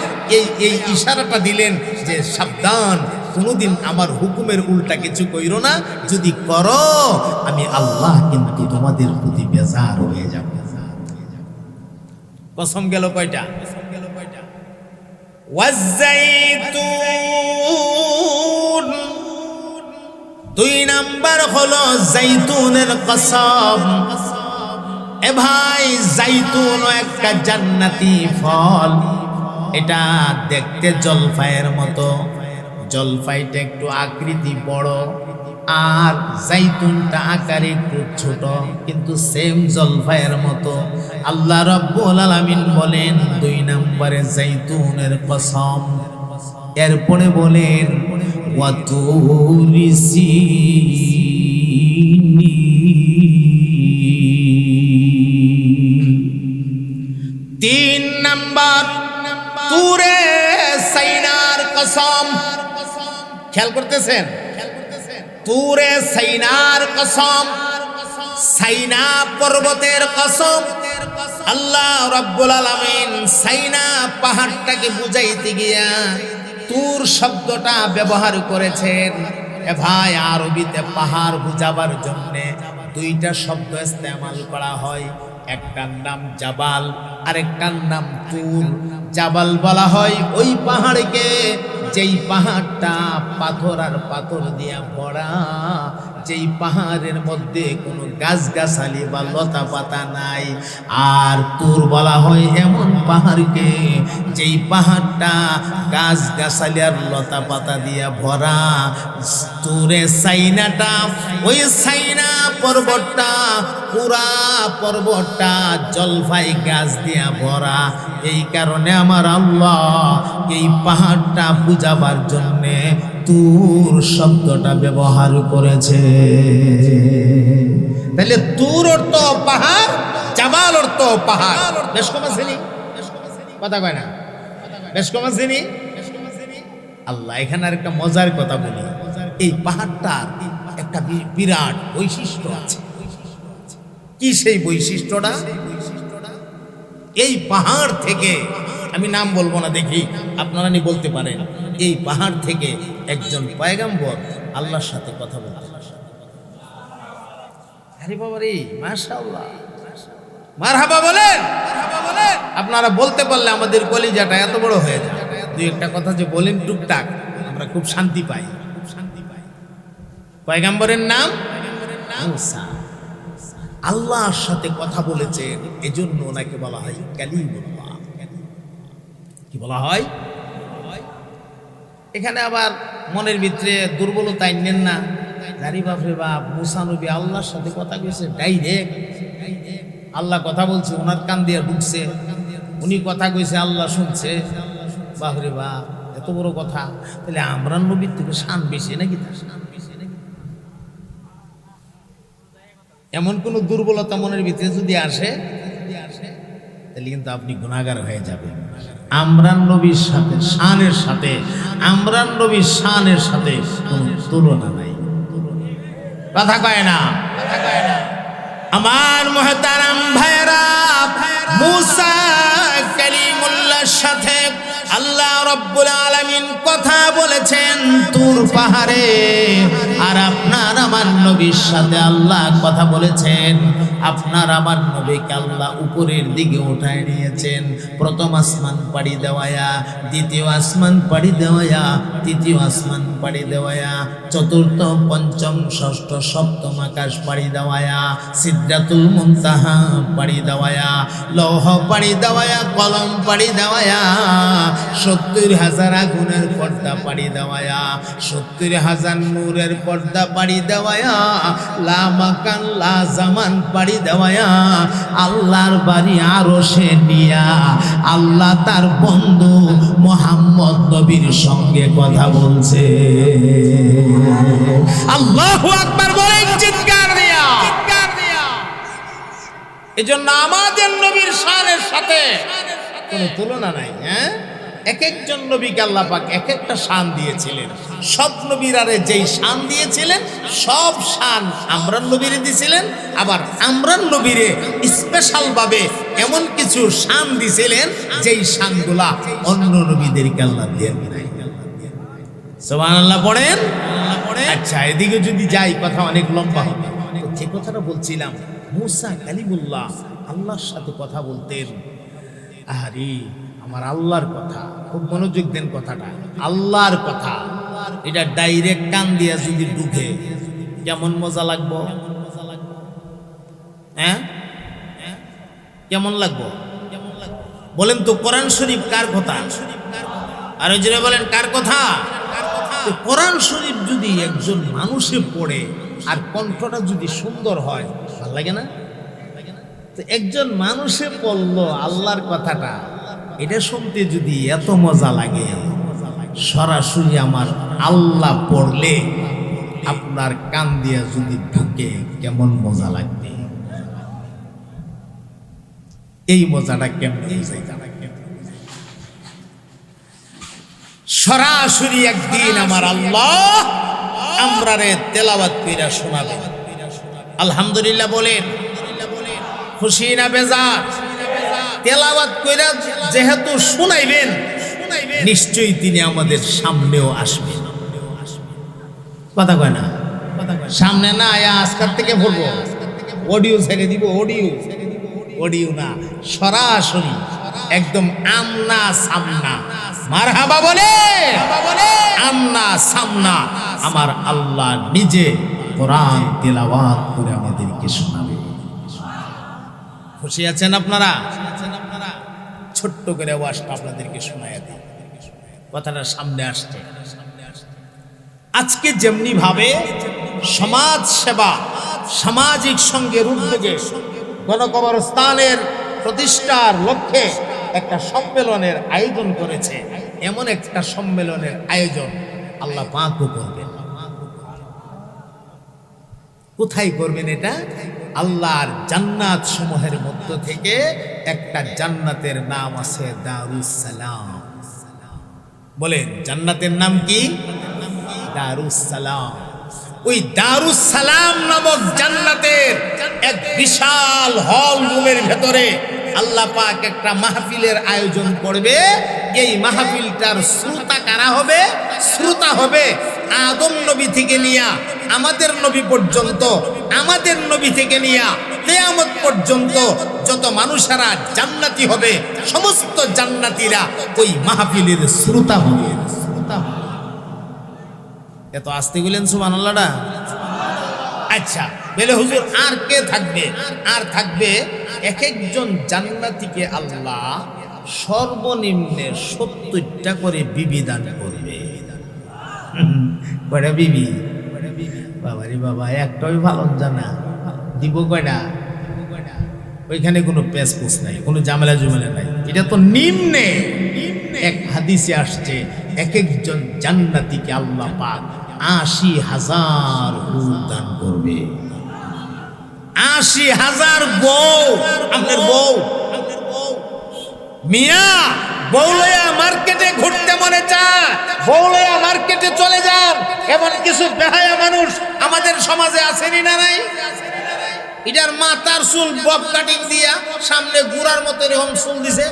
এই ইশারাটা দিলেন যে সাবধান, কোনোদিন আমার হুকুমের উল্টা কিছু কইরো না, যদি করো আমি আল্লাহ কিন্তু তোমাদের প্রতি বেজার হয়ে যাব। কসম গেল কয়টা? ওয়াজ্জাইতুন, 2 নাম্বার হলো জাইতুনের কসম। এ ভাই, জাইতুন একটা জান্নাতি ফল, এটা দেখতে জলফাইয়ের মতো, জলফাইটা একটু আকৃতি বড় আর জাইতুনটা আকারে একটু ছোট, কিন্তু সেম জলফাইয়ের মতো। আল্লাহ রাব্বুল আলামিন বলেন 2 নম্বরে জাইতুনের কসম। এরপরে বলেন ওয়াতুরি সিনিন, 3 নম্বর তুরে সাইনার কসম। খেয়াল করতেছেন? তুরে সাইনার কসম, সাইনা পর্বতের কসম। আল্লাহ রাব্বুল আলামিন সাইনা পাহাড়টাকে বুঝাইতে গিয়া তুর শব্দটা ব্যবহার করেছেন। এ ভাই, আরবিতে পাহাড় বুঝাবার জন্য 2টা শব্দ ইস্তেমাল করা হয়, একটার নাম জাবাল আর একটার নাম তুর। জাবাল বলা হয় ওই পাহাড়কে যেই পাহাড়টা পাথর আর পাথর দিয়া ভরা, যেই পাহাড়ের মধ্যে কোনো গাছগাছালি বা লতা পাতা নাই। আর তুর বলা হয় এমন পাহাড়কে যেই পাহাড়টা গাছগাছালি আর লতা পাতা দিয়া ভরা। তুরে সাইনাটা, ওই সাইনা পর্বতটা, পুরা পর্বতটা জলফাই গাছ দিয়া ভরা। এই কারণে আমার আল্লাহ এই পাহাড়টা বুঝাবার জন্যে তুর শব্দটা ব্যবহার করেছে। তাহলে তুর অর্থ পাহাড়, জাবাল অর্থ পাহাড়। বেশ কম আসেনি? কথা কয় না? বেশ কম আসেনি? আল্লাহ এখানে আর একটা মজার কথা বলি, এই পাহাড়টার একটা বিরাট বৈশিষ্ট্য আছে। কি সেই বৈশিষ্ট্যটা? এই পাহাড় থেকে, আমি নাম বলবো না, দেখি আপনারা নি বলতে পারেন, এই পাহাড় থেকে একজন পয়গম্বর আল্লাহর সাথে কথা বলতে। আরে বাবা রে, মাশাআল্লাহ, মারহাবা বলেন। আপনারা বলতে পারলে আমাদের কলিজাটা এত বড় হয়ে যায়। দুই একটা কথা যে বলেন টুকটাক, আমরা খুব শান্তি পাই। পয়গম্বরের নাম মুসা। আল্লাহর সাথে কথা বলেছেন, এজন্য ওনাকে বলা হয় কালিমুল্লাহ। কি বলা হয়? এখানে আবার মনের ভিতরে দুর্বলতা আইনেন না। জানি বাপরে বাপ, মুসা নবী আল্লাহর সাথে কথা কইছে ডাইরেক্ট। আল্লাহ কথা বলছে, ওনার কান দিয়ে ঢুকছে, উনি কথা কইছে, আল্লাহ শুনছে। বাপরে বাপ, এত বড় কথা। তাহলে আমরা নবীর থেকে শান বেশি নাকি? এমন কোন দুর্বলতা মনের ভিতরে যদি আসে, তাহলে কিন্তু আপনি গুনাহগার হয়ে যাবেন। আমরান নবীর সাথে শানের সাথে, আমরান নবীর শানের সাথে কোনো তুলনা নাই। কথা কয় না? আমার মুহতারাম ভাইরা, মুসা কালিমুল্লাহর সাথে আল্লাহ রাব্বুল আলামিন কথা বলেছেন তুর পাহাড়ে। আর আপনার আমার নবীর সাথে আল্লাহ কথা বলেছেন। আপনার আমার নবীকে আল্লাহ উপরের দিকে উঠায় নিয়েছেন। প্রথম আসমান পাড়ি দেওয়ায়া, দ্বিতীয় আসমান পাড়ি দেওয়ায়া, তৃতীয় আসমান পাড়ি দেওয়ায়া, চতুর্থ, পঞ্চম, ষষ্ঠ, সপ্তম আকাশ পাড়ি দেওয়ায়া, সিদরাতুল মুনতাহা পাড়ি দেওয়ায়া, লৌহ পাড়ি দেওয়ায়া, কলম পাড়ি দেওয়ায়া, 70,000 আগুনের পর্দা পাড়ি দেওয়ায়া, 70,000 নূরের পর্দা পাড়ি দেওয়ায়া, লা মাকান লা জামান পাড়ি দেওয়ায়া, আল্লাহর বাড়ি আরশে নিয়া আল্লাহ তার বন্ধু মুহাম্মদ নবীর সঙ্গে কথা বলছে। আল্লাহু আকবার বলেন চিৎকার দিয়া। এজন্য আমাদের নবীর শানের সাথে কোনো তুলনা নাই। হ্যাঁ, এক একজন নবীকে আল্লাহ পাক এক একটা শান দিয়েছিলেন। সব নবীরারে যেই শান দিয়েছিলেন, সব শান আমরান নবীরে দিয়েছিলেন। আবার আমরান নবীরে স্পেশাল ভাবে এমন কিছু শান দিয়েছিলেন যেই শানগুলা অন্য নবীদেরকে আল্লাহ দেন নাই। সুবহানাল্লাহ পড়েন। আচ্ছা, এদিকে যদি যাই কথা অনেক লম্বা হবে। যে কথাটা বলছিলাম, মুসা কালিমুল্লাহ আল্লাহর সাথে কথা বলতেন। আরে আমার আল্লাহর কথা, খুব মনোযোগ দেন কথাটা। আল্লাহর কথা, এটা ডাইরেক্ট কান দিয়া যদি ঢুকে কেমন মজা লাগবো? হ্যাঁ, কেমন লাগবো বলেন তো? কোরআন শরীফ কার কথা? আরো জোরে বলেন, কার কথা? কোরআন শরীফ যদি একজন মানুষে পড়ে আর কণ্ঠটা যদি সুন্দর হয়, ভালো লাগে না? তো একজন মানুষে পড়লো আল্লাহর কথাটা, এটা শুনতে যদি এত মজা লাগে, সরাসরি আমার আল্লাহ পড়লে আপনার কান দিয়া যদি ঢুকে কেমন মজা লাগবে? এই মজাটা কেমন? সরাসরি একদিন আমার আল্লাহ আমরারে তেলাওয়াত কইরা শোনাবেন। আলহামদুলিল্লাহ বলেন, খুশি না বেজার? তেলাওয়াত কইরা যেহেতু শুনাইবেন, নিশ্চয়ই তিনি আমাদের সামনেও আসবেন। কথা কয় না? সামনে না আয়া আজকাল থেকে বলবো, অডিও ছেড়ে দিব। অডিও না, সরাসরি একদম আমনা সামনা। মারহাবা বলে আমনা সামনা আমার আল্লাহ নিজে কোরআন তেলাওয়াত করে আমাদেরকে শোনাবে। খুশি আছেন আপনারা? ছোট্ট করে ওয়াজটা আপনাদেরকে শোনায়া দিই, কথাটা সামনে আসছে। আজকে যেমনি ভাবে সমাজ সেবা, সামাজিক সঙ্গের উদ্যোগে গণকবরস্থানের প্রতিষ্ঠার লক্ষ্যে একটা সম্মেলনের আয়োজন করেছে, এমন একটা সম্মেলনের আয়োজন আল্লাহ পাকও করবেন। কোথায় করবেন এটা? আল্লাহর জান্নাত সমূহের মধ্য থেকে একটা জান্নাতের নাম আছে দারুস সালাম। বলেন জান্নাতের নাম কি? দারুস সালাম। ওই দারুস সালাম নামক জান্নাতের এক বিশাল হল রুমের ভেতরে আল্লাহ পাক একটা মাহফিলের আয়োজন করবে। এই মাহফিলটার শ্রোতা কারা হবে? শ্রোতা হবে আদম নবী থেকে নিয়া আমাদের নবী পর্যন্ত, আমাদের নবী থেকে নিয়া কিয়ামত পর্যন্ত যত মানুষেরা জান্নাতি হবে, সমস্ত জান্নাতীরা ওই মাহফিলের শ্রোতা হবে। এত আস্তে বলেন সুবহানাল্লাহটা। আচ্ছা বলে হুজুর আর কে থাকবে? আর থাকবে এক একজন জান্নাতীকে আল্লাহ সর্বনিম্নে 70টা করে বিবি দান করবে। কয়টা বিবি? বাবারে বাবা, একটাই ভালো জানা দিব কয়টা? ওইখানে কোনো পেশপুস নাই, কোনো ঝামেলা জুমেলা নাই। এটা তো নিম্নে এক হাদিসে আসছে এক একজন জান্নাতীকে আল্লাহ পাক 80,000 হুর দান করবে। 80,000 বউ। আপনার বউ মিয়া বউ লইয়া মার্কেটে ঘুরতে মনে চায়, বউ লইয়া মার্কেটে চলে যান, এমন কিছু বেহায়া মানুষ আমাদের সমাজে আসেনি না নাই? এটার মাথার চুল বব কাটিং দিয়া সামনে গুড়ার মতো এরকম চুল দিছে,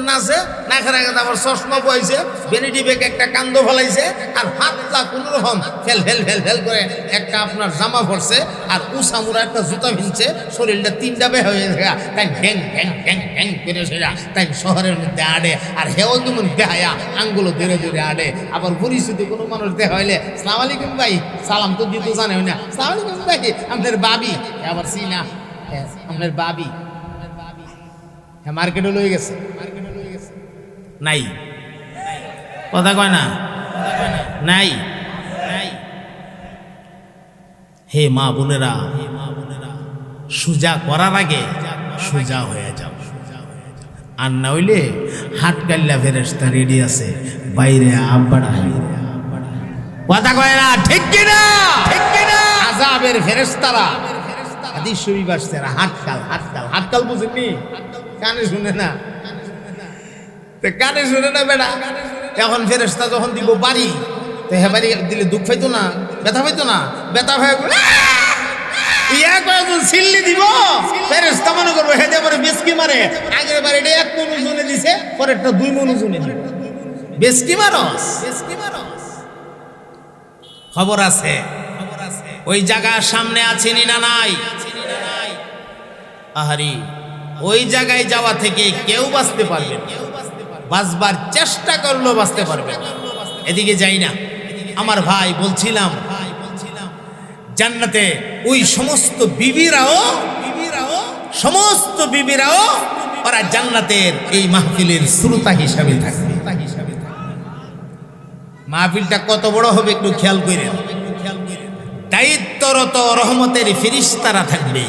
নাচে, নাকের আগে আবার চশমা বইছে, ভ্যানিটি ব্যাগ একটা কান্দ ফলাইছে, আর হাতটা কোন রকম ফেল ফেল ফেল ফেল করে একটা আপনার জামা পরছে, আর উসামুরা একটা জুতা ভিনছে, শরীরটা 3টা বে হয়ে যায়, তাই ভ্যাং ভ্যাং ভ্যাং ভ্যাং করে সেরা তাই শহরের মধ্যে আড়ে। আর হেও যেমন দেখায়া আঙ্গুলো ধরে ধরে আড়ে। আবার পরিচিত কোনো মানুষ দেখা হইলে সালাম আলাইকুম ভাই, সালাম তো দিতে জানে না, সালাম আলাইকুম ভাই আপনার বাবি, আবার না আপনার বাবি, হ্যাঁ মার্কেটে লয়ে গেছে, নাই কথা কয় না, নাই। হে মা বোনেরা, সোজা করার আগে সোজা হয়ে যাও, আর না হইলে হাত কাল্লা ফেরেশতা রেডি আছে বাইরে আব্বাড়া। কথা কয় না, ঠিক কিনা? ঠিক কিনা? আযাবের ফেরেশতারা হাদিস শরীফ আসছে, হাটকাল হাটকাল হাটকাল বুঝেননি? কানে শুনে না, কানে শুনে না বেড়া। এখন ফেরেশতা যখন দিব বাড়ি, তো হে বাড়ি দিলে দুঃখ পাইতো না, ব্যথা পাইতো না, ব্যথা ভাই ইয়া কয়েকজন সিল্লি দিব, ফেরেশতা মনে করবো হেদে পরে বেসকি মারে। আগের বাড়িটা 1 মণ ওজনে দিছে, পরেরটা 2 মণ ওজনে দিবে। বেসকি মারস, বেসকি মারস। খবর আছে ওই জায়গার সামনে আছেনি না নাই? আহারি, ওই জায়গায় যাওয়া থেকে কেউ বাঁচতে পারবে না, বাঁচবার চেষ্টা করলেও বাঁচতে পারবে না। এদিকে যাই না আমার ভাই, বলছিলাম জান্নাতে ওই সমস্ত বিবিরাও ওরা জান্নাতের এই মাহফিলের শ্রোতা হিসাবে থাকবে। মাহফিলটা কত বড় হবে একটু খেয়াল করেন। দায়িত্বরত রহমতের ফেরেশতারা থাকবে,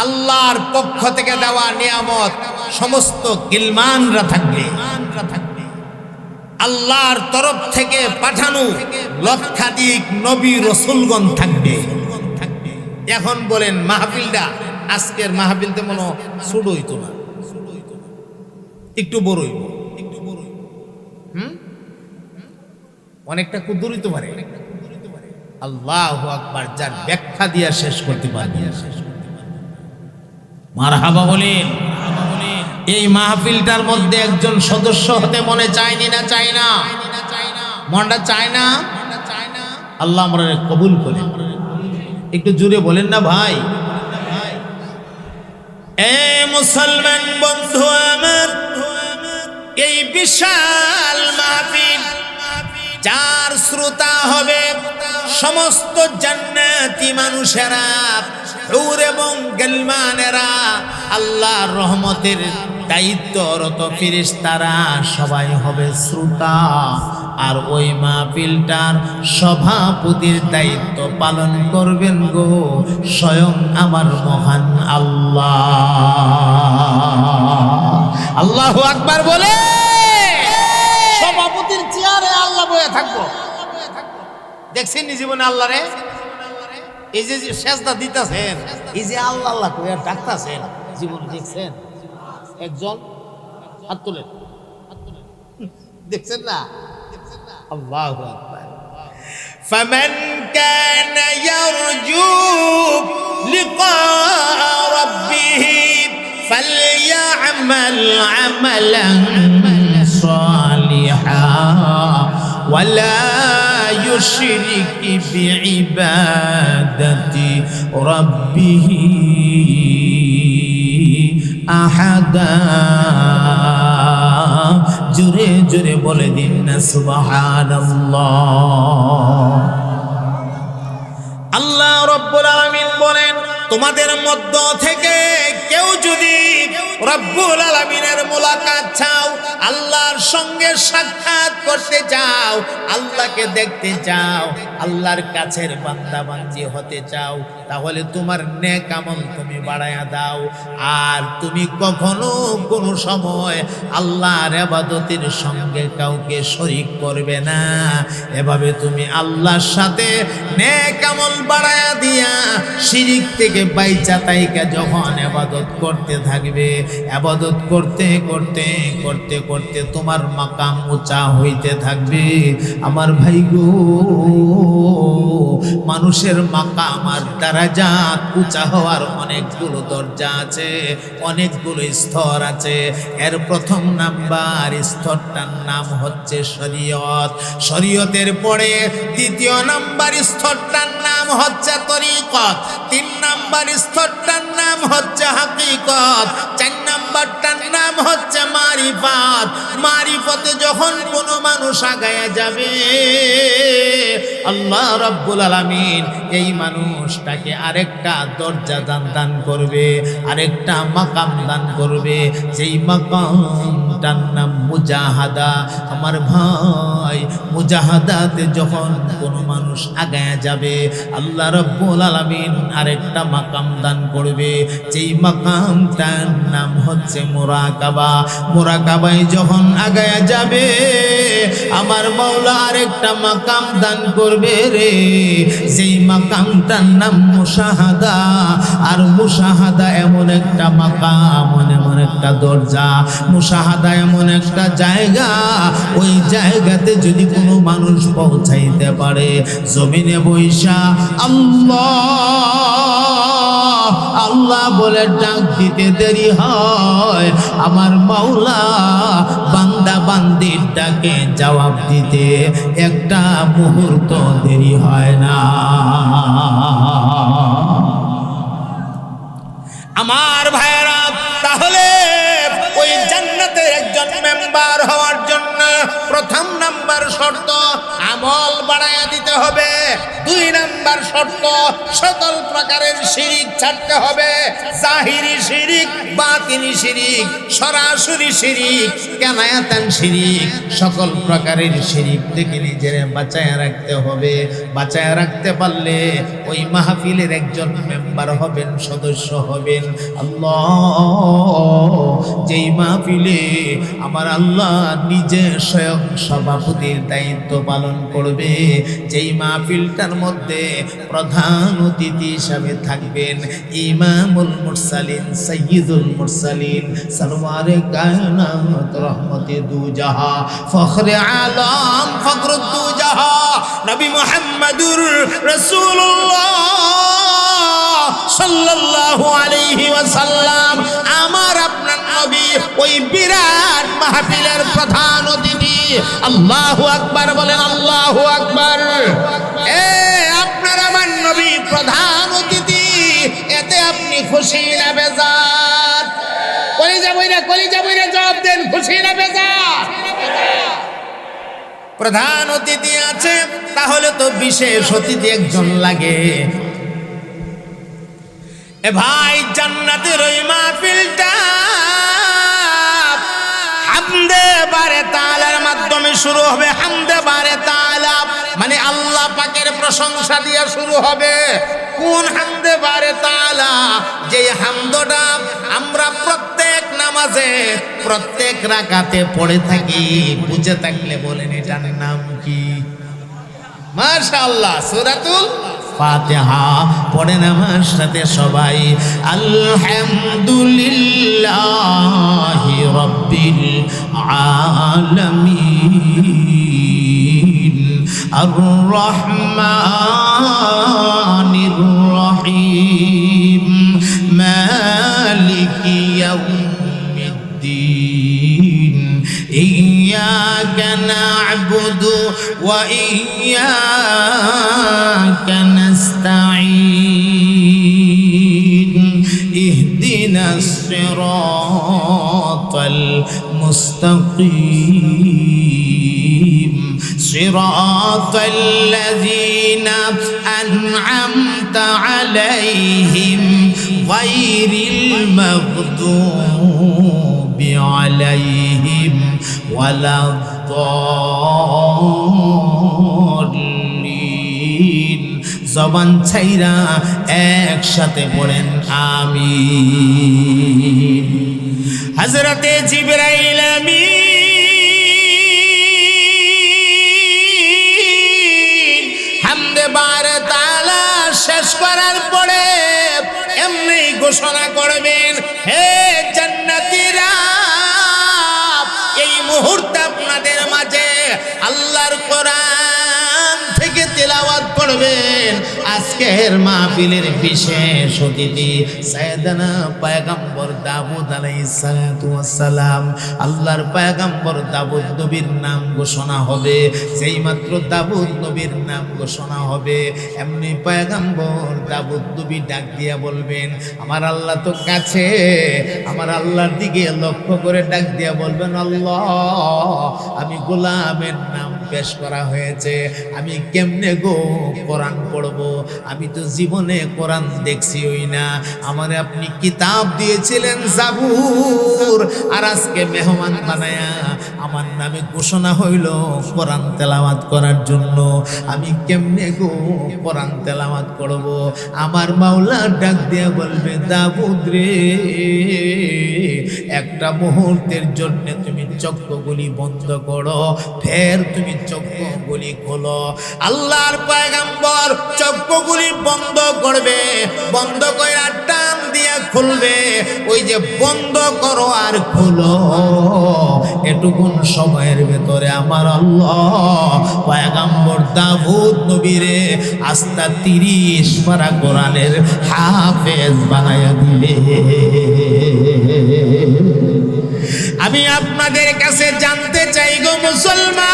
আল্লাহর পক্ষ থেকে দেওয়া নিয়ামত সমস্ত গিলমানরা থাকবে, আল্লাহর তরফ থেকে পাঠানো লক্ষাধিক নবী রাসূলগণ থাকবে। এখন বলেন মাহফিলটা, আজকের মাহফিল তো মনে ছোট হইতো না, একটু বড় হইব, অনেকটা ক্ষুদ্র হইতে পারে। আল্লাহু আকবার, যার ব্যাখ্যা দিয়া শেষ করতে পারবে। মারহাবা বলেন। এই মাহফিলটার মধ্যে একজন সদস্য হতে মনে চায়নি না? চাই না? মনটা চায় না? আল্লাহ আমরা কবুল করেন। একটু জোরে বলেন না ভাই। এ মুসলমান বন্ধু আমার, এই বিশাল মাহফিল যার শ্রোতা হবে সমস্ত জান্নাতি মানুষেরা, হুর এবং গিলমানেরা, আল্লাহর রহমতের দায়িত্বরত ফেরেশতারা সবাই হবে শ্রোতা। আর ওই মাহফিলটার সভাপতির দায়িত্ব পালন করবেন গো স্বয়ং আমার মহান আল্লাহ। আল্লাহু আকবার বলে সভাপতির চেয়ারে আল্লাহ বসে থাকবো। দেখছেন নি জীবনে আল্লাহ রে? এই যে সেজদা দিতেছেন, এই যে আল্লাহ আল্লাহ করে ডাকতেছেন, জীবনে দেখছেন? একজন হাত তুলেন, দেখছেন না? আল্লাহু আকবার। ফামান কানা ইয়ারজু লিকা রাব্বিহ ফালইয়ামাল আমালান সালিহা ওয়ালা يشرك بعبادة ربه أحدا। জোরে জোরে বলে দিন না সুবহানাল্লাহ। আল্লাহ রাব্বুল আলামিন বলেন, তোমাদের মধ্য থেকে কেউ যদি রব্বুল আলামিনের মুলাকাত চাও, আল্লাহর সঙ্গে সাক্ষাৎ করতে চাও, আল্লাহকে দেখতে চাও, আল্লাহর কাছের বান্দা বান্দি হতে চাও, তাহলে তোমার নেক আমল তুমি বাড়ায়া দাও। আর তুমি কখনো কোনো সময় আল্লাহর ইবাদতের সঙ্গে কাউকে শরীক করবে না। এভাবে তুমি আল্লাহর সাথে নেক আমল বাড়ায়া দিয়া শিরিক থেকে বাইচা তাইকা যখন ইবাদত করতে থাকবে, ইবাদত করতে করতে করতে করতে তোমার মাকাম উঁচা হইতে থাকবে। আমার ভাই গো, মানুষের মাকাম আর দারাজাত উঁচা হওয়ার অনেকগুলো দরজা আছে, অনেকগুলো স্তর আছে। এর প্রথম নাম্বার স্তরটার নাম হচ্ছে শরীয়ত। শরীয়তের পরে দ্বিতীয় নাম্বার স্তরটার নাম হচ্ছে তরিকত। 3 নাম্বার স্তরটার নাম হচ্ছে হাকিকত। 4 নাম্বারটার নাম হচ্ছে মারিফাত। মারিফতে যখন কোনো মানুষ আগায়া যাবে, আল্লাহ রাব্বুল আলামিন এই মানুষটাকে আরেকটা দরজা দান করবে, আরেকটা মাকাম দান করবে। যেই মাকামটার নাম মুজাহাদা। আমার ভাই, মুজাহাদাতে যখন কোনো মানুষ আগায়া যাবে, আল্লাহ রাব্বুল আলামিন আরেকটা মাকাম দান করবে। যেই মাকামটার নাম হচ্ছে মুরাকাবা। মুরাকাবায় যখন আগায়া যাবে, আমার মাওলা আরেকটা মাকাম দান করবে রে, যেই মাকামটার নাম মুশাহাদা। আর মুশাহাদা এমন একটা মাকাম, এমন একটা দরজা, মুশাহাদা এমন একটা জায়গা, ওই জায়গাতে যদি কোনো মানুষ পৌঁছাইতে পারে, জমিনে বৈশা আল্লাহ আল্লাহ বলে ডাক দিতে দেরি হয়, আমার মাওলা বান্দা বান্দির ডাকে জবাব দিতে একটা মুহূর্ত দেরি হয় না। আমার ভাইয়েরা, তাহলে ওই জান্নাতের একজন মেম্বার হওয়ার জন্য প্রথম নাম্বার শর্ত আমল বাড়ায়া দিতে হবে। 2 নাম্বার শর্ত সকল প্রকারের শিরিক ছাড়তে হবে। জাহিরি শিরিক, বাতিনি শিরিক, সরাসরি শিরিক, কেনায়াতান শিরিক, সকল প্রকারের শিরিক থেকে নিজেরে বাঁচায়া রাখতে হবে। বাঁচায়া রাখতে পারলে ওই মাহফিলের একজন মেম্বার হবেন, সদস্য হবেন। আল্লাহ যেই মাহফিলে আমার আল্লাহ নিজে স্বয়ং সভাপতির দায়িত্ব পালন করবে, যেই মাহফিলটার মধ্যে প্রধান অতিথি হিসাবে থাকবেন ইমামুল মুরসালিন, সাইয়্যিদুল মুরসালিন, সরওয়ারে কায়নাত, রহমতে দুজাহা, ফখরে আলম, ফখরুদ দুজাহা, নবী মুহাম্মদুর রাসূলুল্লাহ সাল্লাল্লাহু আলাইহি ওয়াসাল্লাম, আমার আপনার নবী ওই বিরাট মাহফিলের প্রধান অতিথি। আল্লাহু আকবার বলেন, আল্লাহু আকবার। আপনার আমার নবী প্রধান অতিথি, এতে আপনি খুশি না বেজার? কলিজা বইরে জবাব দেন, খুশি না বেজার? প্রধান অতিথি আছে, তাহলে তো বিশেষ অতিথি একজন লাগে। এ ভাই, জান্নাতের ওই মাহফিলটা হামদে বারে তাআলার মাধ্যমে শুরু হবে। হামদে বারে তাআলা মানে আল্লাহ পাকের প্রশংসা দিয়ে শুরু হবে। কোন হামদে বারে তাআলা? যে হামদটা আমরা প্রত্যেক নামাজে প্রত্যেক রাকাতে পড়ে থাকি। বুঝে থাকলে বলেন এটার নাম কি? মাশাআল্লাহ, সূরাতুল ফাতিহা পড়েন আমার সাথে সবাই। আলহামদুলিল্লাহি রাব্বিল আলামিন আর রহমানির রহিম মালিকি ইয়াউমিদ্দিন ইয়্যাকা না'বুদু ওয়া ইয়্যাকা নাস্তাঈন ইহদিনাস সিরাতাল মুস্তাকিম সিরাতাল লাযীনা আন'আমতা আলাইহিম গায়রিল মাগদুবি আলাইহিম ওয়ালাদ-দাল্লিন। জবান ছাইরা একসাথে পড়েন আমিন। হযরতে জিবরাইল আমিন হামদে বারে তাআলা শেষ করার পরে এমনি ঘোষণা করবেন, হে জান্নাতীরা, এই মুহূর্তে আপনাদের মাঝে আল্লাহর কোরআন থেকে তিলাওয়াত করবেন আজকের মাহফিলের বিশেষ অতিথি সাইয়েদনা পয়গম্বর দাউদ আলাইহিস সালাতু ওয়াস সালাম। আল্লাহর পয়গম্বর দাউদ নবীর নাম ঘোষণা হবে। যেই মাত্র দাউদ নবীর নাম ঘোষণা হবে, এমনি পয়গম্বর দাউদ নবী ডাক দিয়া বলবেন, আমার আল্লাহ তো কাছে। আমার আল্লাহর দিকে লক্ষ্য করে ডাক দিয়া বলবেন, আল্লাহ, আমি গোলামের নাম পেশ করা হয়েছে, আমি কেমনে গো কোরআন পড়বো? আমি তো জীবনে কোরআন দেখছি হই না। আমারে আপনি কিতাব দিয়েছিলেন জাবুর, আর আজকে মেহমান বানায়া আমার নামে ঘোষণা হইল কোরআন তেলাওয়াত করার জন্য। আমি কেমনে গো কোরআন তেলাওয়াত করব? আমার মাওলা ডাক দিয়া বলবে, দাউদ রে, একটা মুহূর্তের জন্য তুমি চক্ষুগুলি বন্ধ করো, ফের তুমি চক্ষুগুলি খোলো। আল্লাহর পয়গম্বর চক্ষুগুলি বন্ধ করবে, বন্ধ করে টান দিয়ে খুলবে। ওই যে বন্ধ করো আর খুলো, এটুকুন সময়ের ভেতরে আমার আল্লাহ পয়গম্বর দাউদ নবীরে আস্তা 30 পারা কোরআনের হাফেজ বানায়া দিবে। আমি আপনাদের কাছে জানতে চাই গো মুসলমান,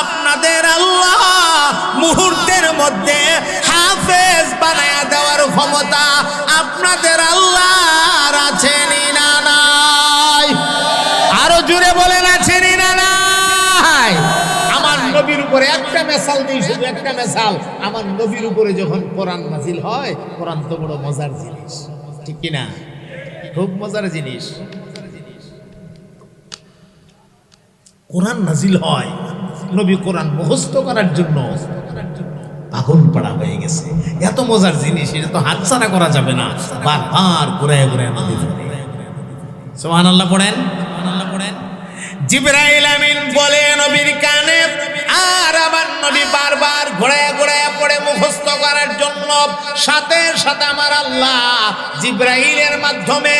আপনাদের আল্লাহ মুহূর্তের মধ্যে হাফেজ বানায়া দেওয়ার ক্ষমতা আপনাদের আল্লাহর আছে না নাই? আরো জোরে বলেন, আছে না নাই? আমার নবীর উপরে একটা মেসাল দিই, শুধু একটা মেসাল। আমার নবীর উপরে যখন কোরআন নাজিল হয়, কোরআন তো বড় মজার জিনিস, ঠিক কিনা? খুব মজার জিনিস। কোরআন নাজিল হয়, নবী কোরআন মুখস্থ করার জন্য পাগল পাড়া হয়ে গেছে। এত মজার জিনিস, এটা তো হাতছাড়া করা যাবে না। বারবার ঘুরায় ঘুরায় নবী পড়ে। সুবহানাল্লাহ পড়েন, সুবহানাল্লাহ পড়েন। জিবরাইল আমিন বলে নবীর কানে, আর আমার নবী বারবার ঘোরায় ঘোরায় পড়ে মুখস্থ করার জন্য। সাথে সাথে আমার আল্লাহ জিবরাইলের মাধ্যমে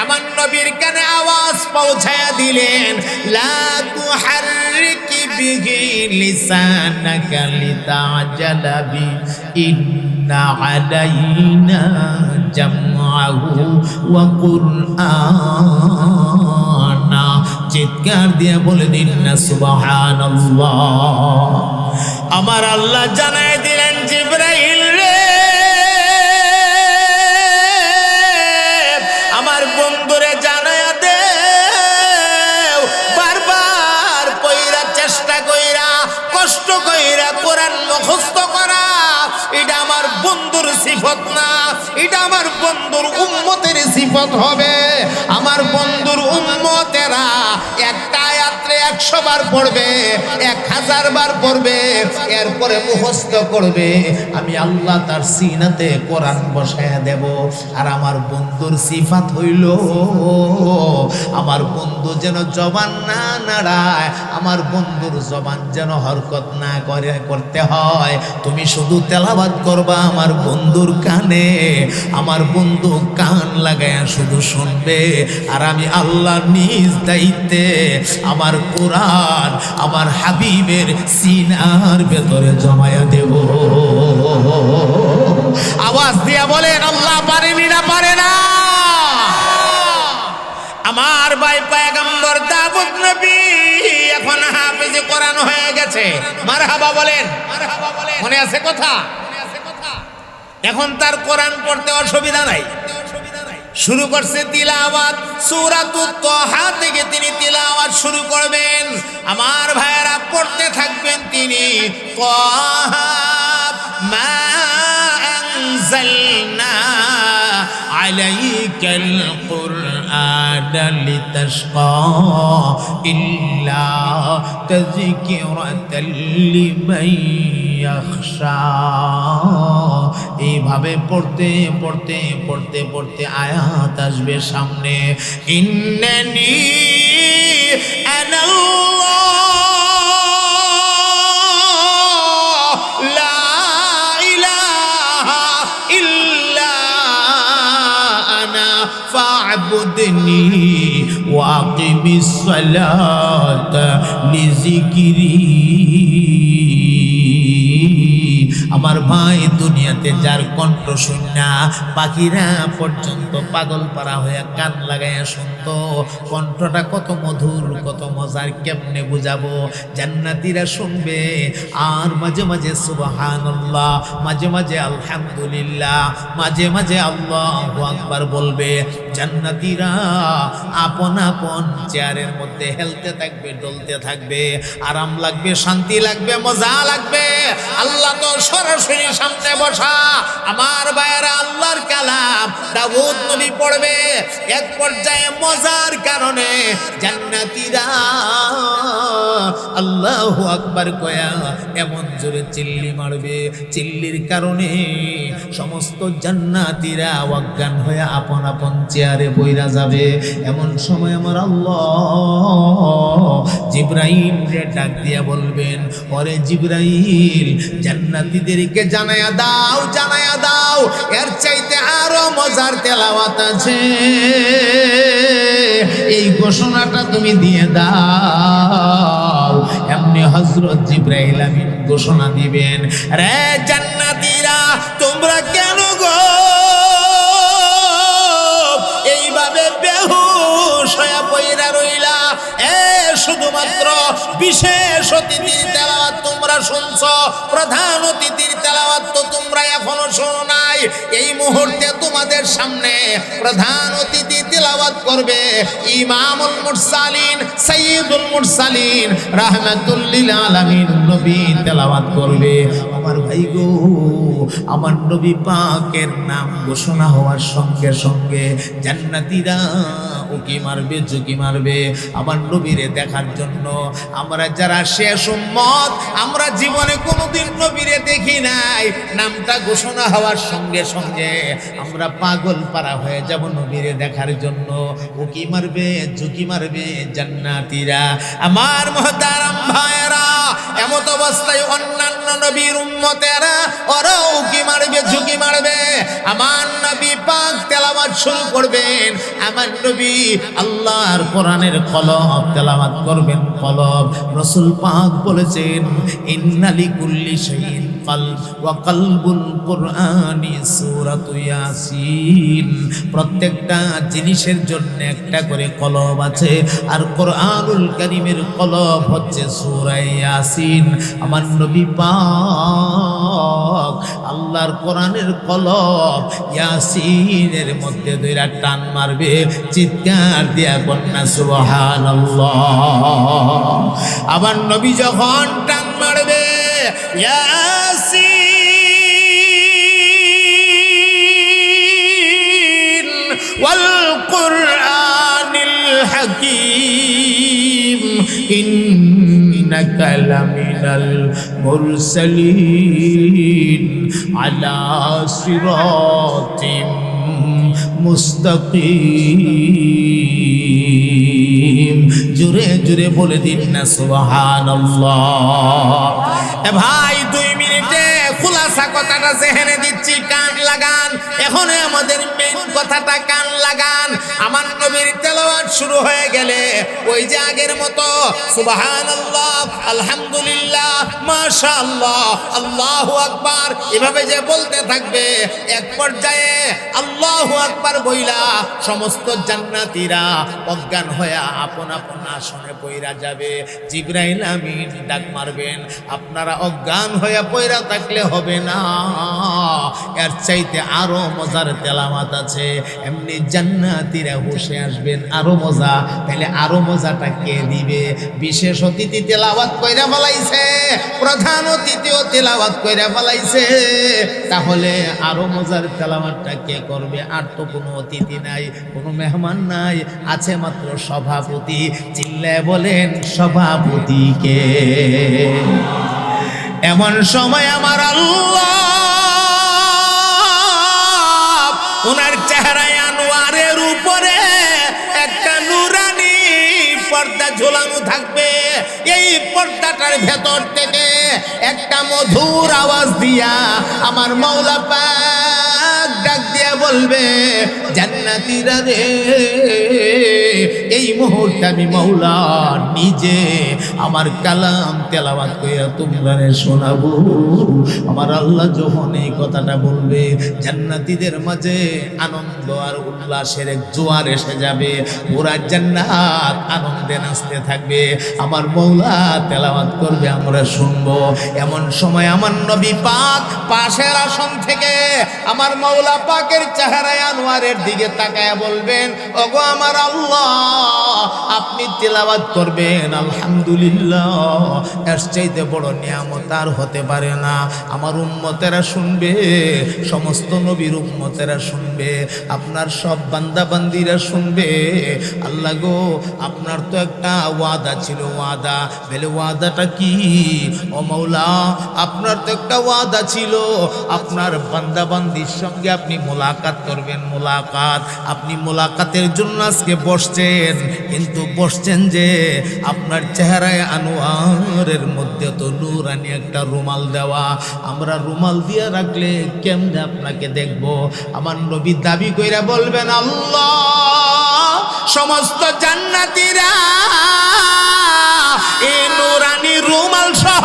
আমার নবীর কানে আওয়াজ পৌঁছায়া দিলেন, লা তুহাররিক বিহি লিসানাকা লিতাজালা বি ইন্না আলাইনা জামআহু ওয়া কুরআনা। চিৎকার দিয়ে বলে দিন না সুবহানাল্লাহ। আমার আল্লাহ জানায় দিলেন, জিবরাইল রে, সিফত না, এটা আমার বন্ধুর উম্মতের সিফত হবে। আমার বন্ধুর উম্মতেরা একটা আয়াতে 100 বার পড়বে, 1000 বার পড়বে, এরপরে মুখস্থ করবে। আমি আল্লাহ তার সিনাতে কোরআন বসায়া দেব। আর আমার বন্ধুর সিফাত হইল আমার বন্ধু যেন জবান না নাড়ায়, আমার বন্ধুর জবান যেন হরকত না করতে হয়। তুমি শুধু তেলাওয়াত করবা আমার বন্ধুর কানে, আমার বন্ধু কান লাগায়া শুধু শুনবে। আর আমি আল্লাহ নিজ দায়িত্বে আমার কোরআন আমার হাবিবের সিনার ভেতরে জমায়া দেব। আওয়াজ দিয়া বলেন আল্লাহ পারেনি না পারে না? আমার ভাই পয়গম্বর দাউদ নবী এখন হাফেজে কোরআন হয়ে গেছে। মারহাবা বলেন, মনে আছে কথা? এখন তার কোরআন পড়তে অসুবিধা নাই, শুরু করছে তিলাওয়াত। সূরাতুত তাহা থেকে তিনি তিলাওয়াত শুরু করবেন। আমার ভাইয়েরা পড়তে থাকবেন তিনি। তাহা মা আনজালনা আলাইকাল কুরআনা লিতাশকা ইল্লা তাযকিরাতাল লিমান ইয়াখশা। এইভাবে পড়তে পড়তে পড়তে পড়তে আয়াত আসবে সামনে। ইন্নানি আনাল্লাহ লা ইলাহা ইল্লা আনা ফা'বুদনি ওয়া আকিমিস সালাতা লিযিকরি। আমার ভাই দুনিয়াতে যার কণ্ঠ শুননা পাখিরা পর্যন্ত পাগল পারা হয়ে কান লাগাইয়া শুনতো। কণ্ঠটা কত মধুর, কত মজার, কেমনে বুঝাবো? জান্নাতীরা শুনবে আর মাঝে মাঝে সুবহানাল্লাহ, মাঝে মাঝে আলহামদুলিল্লাহ, মাঝে মাঝে আল্লাহু আকবার বলবে। জান্নাতীরা আপন আপন চেয়ারের মধ্যে হেলতে থাকবে, ডলতে থাকবে, আরাম লাগবে, শান্তি লাগবে, মজা লাগবে। আল্লাহ তো সরাসরি সামনে বসা। আমার ভাইয়েরা আল্লাহর কালাম দাউদ নবী পড়বে। এক পর্যায়ে মজার কারণে জান্নাতীরা আল্লাহু আকবার কয়া এমন জোরে চিল্লি মারবে, চিল্লির কারণে সমস্ত জান্নাতীরা অজ্ঞান হয়ে আপন আপন চেয়ারে বইরা যাবে। এমন সময় আমার আল্লাহ জিবরাইলকে ডাক দিয়া বলবেন, ওরে জিবরাইল, জান্নাতীদেরকে জানায়া দাও, জানায়া দাও, এর চাইতে আরো মজার তেলাওয়াত আছে, এই ঘোষণাটা তুমি দিয়ে দাও। এমনি হযরত জিবরাইল আমিন ঘোষণা দিবেন, রে জান্নাতীরা তোমরা কেন গো এইভাবে বেহুশ হয়ে পইরা রইলা? শুধুমাত্র বিশেষ অতিথির তেলাওয়াত তোমরা শুনছো, প্রধান অতিথির তেলাওয়াত তো তোমরা এখনো শোনো নাই। এই মুহূর্তে তোমাদের সামনে প্রধান অতিথি তেলাওয়াত করবে ইমামুল মুরসালিন, সাইয়্যিদুল মুরসালিন, রাহমাতুল লিল আলামিন নবী তেলাওয়াত করবে। আমার ভাই গো, আমার নবী পাকের নাম ঘোষণা হওয়ার সঙ্গে সঙ্গে জান্নাতীরা উকি মারবে, ঝুঁকি মারবে আমার নবীরে দেখার জন্য। আমরা যারা শেষ উম্মত, আমরা জীবনে কোনোদিন নবীরে দেখি নাই, নামটা ঘোষণা হওয়ার সঙ্গে সঙ্গে আমরা পাগল পারা হয়ে যাব নবীরে দেখার জন্য। উকি মারবে, ঝুঁকি মারবে জান্নাতীরা। আমার মুহতারাম ভাইয়েরা, এমত অবস্থায় অন্যান্য নবীর উম্মতেরা ওরাও উকি মারবে, ঝুঁকি মারবে। আমার নবী পাক তেলাওয়াত শুরু করবেন। আমার নবী আল্লাহর কোরআনের কলম তেলাওয়াত করবেন, কলম। রাসূল পাক বলেছেন, ইন্না লিকুল্লি শাইইন কলব ওয়া কলবুল কুরআনি সূরাতু ইয়াসিন। প্রত্যেকটা জিনিসের জন্য একটা করে কলব আছে, আর কোরআনুল কারীমের কলব হচ্ছে সূরা ইয়াসিন। আমার নবী পাক আল্লাহর কোরআনের কলব ইয়াসিনের মধ্যে দুইটা টান মারবে, চিৎকার দিয়া বন্যা সুবহানাল্লাহ। আমার নবী যখন টান মারবে ইয়াসিন হাকিম ইন্নাকা লামিনাল মুরসালিন আলা সিরাতিম মুস্তাকিম। জোরে জোরে বলে দিন না সুবহানাল্লাহ। এ ভাই 2 মিনিটে খুলাসা কথাটা জেহেনে দিচ্ছি, কান লাগান। এখন আমাদের মেইন কথাটা কান লাগান। আমার নবীর তেলাওয়াত শুরু হয়ে গেলে ওই যে আগের মতো সুবহানাল্লাহ, আলহামদুলিল্লাহ, মাশাআল্লাহ, আল্লাহু আকবার এভাবে যে বলতে থাকবে, এক পর্যায়ে আল্লাহু আকবার বইলা সমস্ত জান্নাতীরা অজ্ঞান হয়ে আপন আপন আসনে পইরা যাবে। জিবরাইল আমিন ডাক মারবেন, আপনারা অজ্ঞান হয়ে পইরা থাকলে হবে না, এর চাইতে আরো মজার তেলাওয়াত আছে। এমনি জান্নাতীরা বসে আসবেন, আরো মজা। তাহলে আরো মজাটা কে দিবে? বিশেষ অতিথি তেলাওয়াত কইরা ফলাইছে, প্রধান অতিথিও তেলাওয়াত কইরা ফলাইছে, তাহলে আরো মজার তেলাওয়াতটা কে করবে? আর তো কোনো অতিথি নাই, কোনো মেহমান নাই, আছে মাত্র সভাপতি। চিল্লায় বলেন সভাপতিকে। এমন সময় আমার আল্লাহ ওনার চেহারায় আনোয়ারের উপরে একটা নূরানি পর্দা ঝোলানো থাকবে। এই পর্দাটার ভেতর থেকে একটা মধুর আওয়াজ দিয়া আমার মাওলা পাক ডাক দিয়া বলবে, জান্নাতীরা রে, এই মুহূর্তে আমি মাওলা নিজে আমার কালাম তেলাওয়াত কইরা তোমরা শোনাবো। আমার আল্লাহ যখন এই কথাটা বলবে, জান্নাতীদের মাঝে আনন্দ আর উল্লাসের এক জোয়ার এসে যাবে। পুরা জান্নাত আনন্দে নাচতে থাকবে, আমার মাওলা তেলাওয়াত করবে, আমরা শুনবো। এমন সময় আমার নবী পাক পাশের আসন থেকে আমার মাওলা পাকের চেহারায় আনোয়ারের দিকে তাকায়া বলবেন, ওগো আমার আল্লাহ, আপনি তেলাওয়াত করবেন আলহামদুলিল্লাহ, এর চাইতে বড় নিয়ামত আর হতে পারে না। আমার উম্মতেরা শুনবে, সমস্ত নবীর উম্মতেরা শুনবে, আপনার সব বান্দা বান্দিরা শুনবে। আল্লাহ গো, আপনার তো একটা ওয়াদা ছিল, ওয়াদা বলে ওয়াদাটা কি? ও মাওলা, আপনার তো একটা ওয়াদা ছিল, আপনার বান্দা বান্দির সঙ্গে আপনি মোলাকাত করবেন। মোলাকাত, আপনি মোলাকাতের জন্য আজকে বসছেন, কিন্তু বসছেন যে আপনার চেহারায় আনোয়ারের মধ্যে তো নূরানি একটা রুমাল দেওয়া। আমরা রুমাল দিয়ে রাখলে কেমনে আপনাকে দেখব? আমার নবী দাবি কইরা বলবেন, আল্লাহ, সমস্ত জান্নাতীরা এই নূরানি রুমাল সহ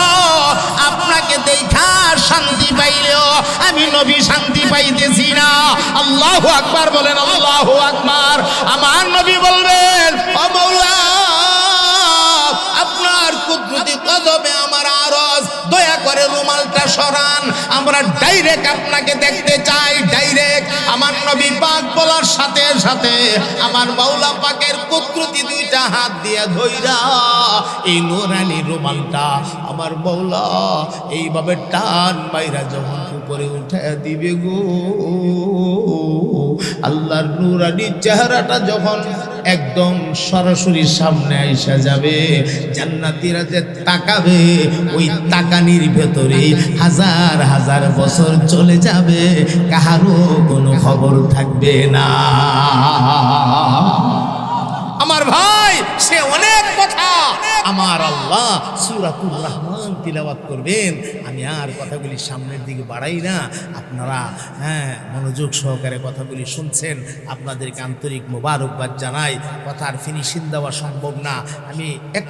আপনাকে দেখা শান্তি পাইলেও আমি নবী শান্তি পাইতেছি না। আল্লাহু আকবার বলেন, আল্লাহু আকবার। আমার নবী বলবেন, ও মাওলা, আপনার কুদরতি কদমে আমার আরজ, দয়া করে রুমালটা সরান, আমরা ডাইরেক্ট আপনাকে দেখতে চাই, ডাইরেক্ট। আমার নবী পাক বলার সাথে সাথে আমার মাওলা পাকের কুদরতি 2টা হাত দিয়ে ধইরা এই নূরানি রুমালটা আমার মাওলা এইভাবে টান মাইরা যখন উপরে উঠায় দিবে গো, আল্লাহর নূরানি চেহারাটা যখন একদম সরাসরি সামনে আইসা যাবে, জান্নাতীরা যে তাকাবে, ওই তাকানির ভেতরে হাজার হাজার বছর চলে যাবে, কাহারও কোনো খবর থাকবে না। আমার ভাই, সে অনেক কথা আমার আল্লাহ সূরাতুর রহমান তিলাওয়াত করবেন। আমি আর কথাগুলি সামনের দিকে বাড়াই না, আপনারা মনোযোগ সহকারে কথাগুলি শুনছেন, আপনাদেরকে আন্তরিক মোবারকবাদ জানাই। কথার ফিনিশিং দেওয়া সম্ভব না, আমি এক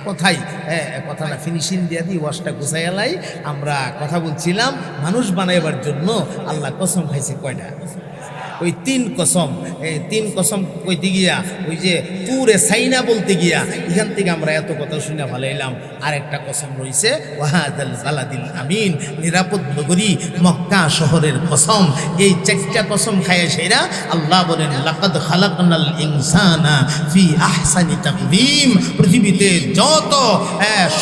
কথাটা ফিনিশিং দিয়ে দিই, ওয়াজটা গুছাইয়ালাই। আমরা কথা বলছিলাম মানুষ বানাইবার জন্য আল্লাহ কসম খাইছে কয়টা? ওই 3 কসম। এই 3 কসম কইতে গিয়া, ওই যে তুরে সাইনা বলতে গিয়া এখান থেকে আমরা এত কথা শুনে ভালাইলাম। আর একটা কসম রয়েছে, ওয়াহাদাল বালাদিল আমিন, নিরাপদ নগরী মক্কা শহরের কসম। এই 4টা কসম খায় সেরা আল্লাহ বলেন, লাকাদ খালাকনাল ইনসানা ফি আহসানি তাকওয়িম। পৃথিবীতে যত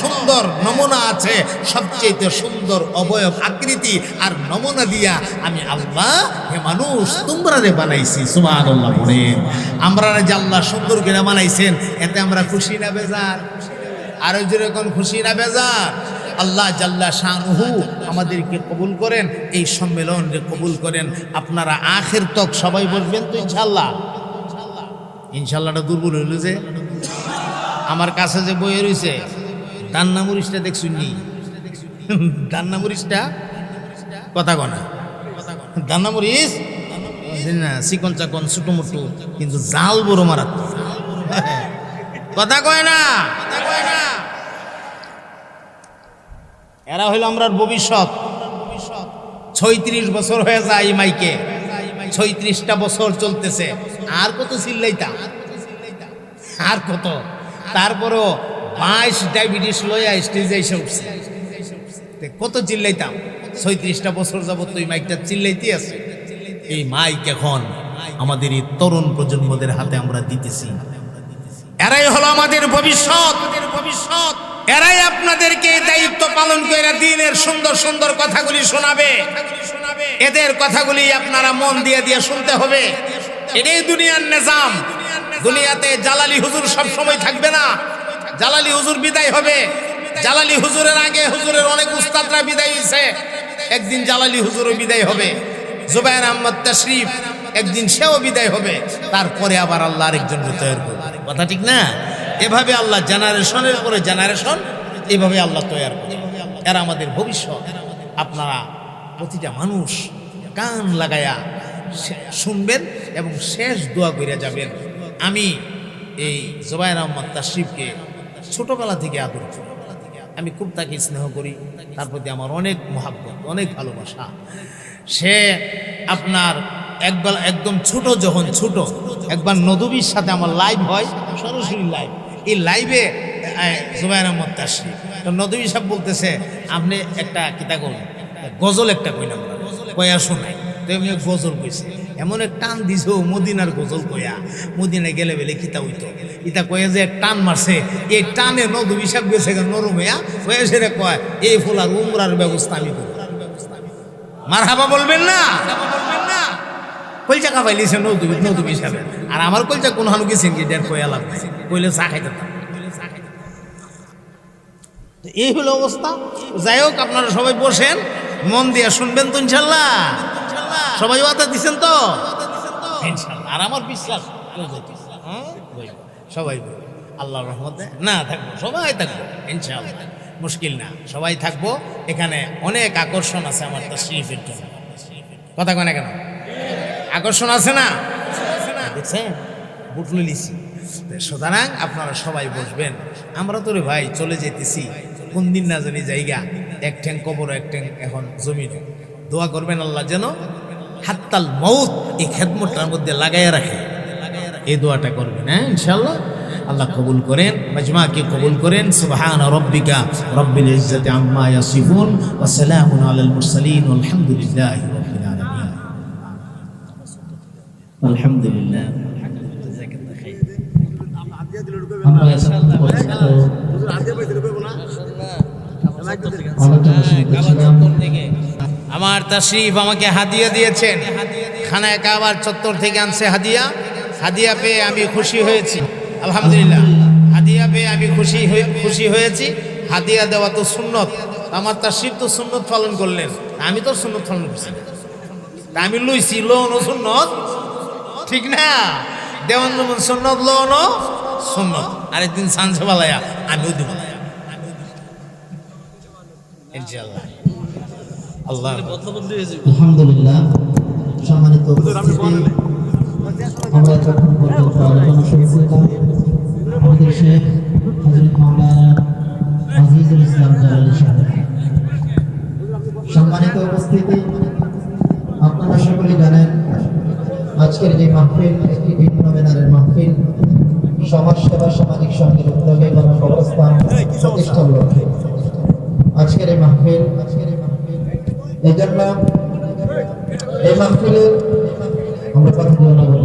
সুন্দর নমুনা আছে, সবচেয়ে সুন্দর অবয়ব আকৃতি আর নমুনা দিয়া আমি আল্লাহ, হে মানুষ তোমরা আমরা রে বানাইছি, সুবহানাল্লাহ পড়েন। আমরা যে আল্লাহ সুন্দর করে বানাইছেন, এতে আমরা খুশি না বেজার? আরো যেরকম খুশি না বেজার? আল্লাহ জাল্লা শানুহু আমাদেরকে কবুল করেন, এই সম্মেলনকে কবুল করেন। আপনারা আখের তক সবাই বসবেন তো ইনশাল্লাহ? ইনশাল্লাহটা দুর্বল হইল যে আমার কাছে যে বইয়ে রয়েছে দান্না মরিচটা দেখছুন নি? দান্না মরিচটা কথা কনা, দান্না মরিচ না চিকন চাকন ছোটো মোটো, কিন্তু জাল বড় মারাত্মক। কথা কয় না, কথা কয় না। এরা হইল আমরার ভবিষ্যৎ। 36 বছর হয়ে যায় এই মাইকে, 36টা বছর চলতেছে। আর কত চিল্লাইতাম, আর কত? তারপরেও 22 ডায়াবেটিস লইয়া স্টেজে এসে উঠছে। কত চিল্লাইতাম, 36টা বছর যাবত তো এই মাইকটা চিল্লাইতে আছে। এই মাইক এখন আমাদের এই তরুণ প্রজন্মদের হাতে আমরা দিতেছি। এরাই হলো আমাদের ভবিষ্যৎ। এরাই আপনাদেরকে দায়িত্ব পালন করে দিনের সুন্দর সুন্দর কথাগুলি শোনাবে। এদের কথাগুলি আপনারা মন দিয়ে দিয়ে শুনতে হবে। এটাই দুনিয়ার নিজাম। দুনিয়াতে জালালি হুজুর সব সময় থাকবে না। জালালি হুজুর বিদায় হবে। জালালি হুজুরের আগে হুজুরের অনেক উস্তাদরা বিদায় হয়েছে, একদিন জালালি হুজুরও বিদায় হবে। জুবায়ের আহমদ তাশরিফ একদিন সেও বিদায় হবে। তারপরে আবার আল্লাহ আরেকজনকে তৈরি করবে। কথা ঠিক না? এভাবে আল্লাহ জেনারেশনের পরে জেনারেশন এভাবে আল্লাহ তৈরি করবে। এরা আমাদের ভবিষ্যৎ। আপনারা প্রতিটা মানুষ কান লাগায়া শুনবেন এবং শেষ দোয়া করে যাবেন। আমি এই জুবায়ের আহমদ তাশরিফকে ছোটবেলা থেকে আদর করি, আমি খুব তাকে স্নেহ করি, তার প্রতি আমার অনেক মহাব্বত, অনেক ভালোবাসা। সে আপনার একদম ছোট, যখন ছোট একবার নদীর সাথে আমার লাইভ হয়, সরাসরি লাইভ। এই লাইভে জুবায়ের আহমদ তাশরিফ তো নদী সাহেব বলতেছে, আপনি একটা কিতা করুন, গজল একটা কইলাম, কয়া শোনাই। তো এমনি গজল কইছে, এমন এক টান দিছে মদিনার গজল কয়া। মদিনায় গেলে বেলে কিতা হইতো, ইতা কয়ে যে টান মারছে, এই টানে নদী সাহেব গেছে নরম হইয়া কয়ে সেটা কয়, এই ফুলার উমরার ব্যবস্থা আমি করি। মারহাবা বলবেন না? কলচা কাপাইলিছে নদী সাহেব। আর আমার কলচা কোন হানু গেছেন কি দেড় কয়া লাভ নাই, কইলে চা খাইতে। এই হলো অবস্থা। যাই হোক, আপনারা সবাই বসেন, মন দিয়ে শুনবেন তো ইনশাল্লাহ? সবাই ওয়াদা দিচ্ছেন তো ইনশাল্লাহ? আর আমার বিশ্বাস সবাই আল্লাহর রহমতে না থাকবো, সবাই থাকবো ইনশাল্লাহ, মুশকিল না, সবাই থাকবো। এখানে অনেক আকর্ষণ আছে আমার তাশরিফের জন্য। কথা কয় না কেন? আকর্ষণ আছে না? দেখছেন বুটলে লিছি। সুতরাং আপনারা সবাই বসবেন। আমরা তো রে ভাই চলে যেতেছি, কোন দিন না জানি জায়গা, এক ঠ্যাং কবর, এক ঠ্যাং এখন জমিনে। দোয়া করবেন আল্লাহ যেন হাত্তাল মউত এই খেদমতটার মধ্যে লাগাইয়া রাখে। এই দোয়াটা করবেন, হ্যাঁ ইনশাআল্লাহ। আল্লাহ কবুল করেন, মাজমাকে কবুল করেন। সুবহান রাব্বিকা রাব্বিল ইজ্জাতি আম্মা ইয়াসিফুন ওয়া সালামুন আলাল মুরসালিন ওয়ালহামদুলিল্লাহি রাব্বিল আলামিন। আলহামদুলিল্লাহ। আমার তাশরিফ আমাকে হাদিয়া দিয়েছেন, খানায়ে কাবার চত্বর থেকে আনছে হাদিয়া। হাদিয়া পেয়ে আমি খুশি হয়েছি, আলহামদুলিল্লাহ। হাদিয়া পেয়ে আমি খুশি হয়েছি। হাদিয়া দেওয়া তো সুন্নত, আমার তাশরিফ তো সুন্নত পালন করলেন, আমি তো সুন্নত পালন করছি। আমি লইছি, লোনও সুন্নত, ঠিক না? দেওয়ান যেমন সুন্নত, লোনও সুন্নত। আরেকদিন সানসে বালায়া আমিও দিব ইনশাআল্লাহ। আল্লাহ আলহামদুলিল্লাহ। সম্মানিত আমরা যখন পর্যন্ত আলোচনা শুরু করলাম, আমাদের শেখ হযরত মাওলানা আজিজুল ইসলাম জালালী সাহেব। সম্মানিত উপস্থিতি, আপনারা সকলে জানেন আজকের যে মাহফিল একটি ভিন্ন ব্যানারের মাহফিল, সমাজ সেবা সামাজিক সংঘের উদ্যোগে গণকবরস্থান প্রতিষ্ঠার লক্ষ্যে আজকের এই মাহফিল। এই জন্য এই মাহফিলের আমরা কথা বলবো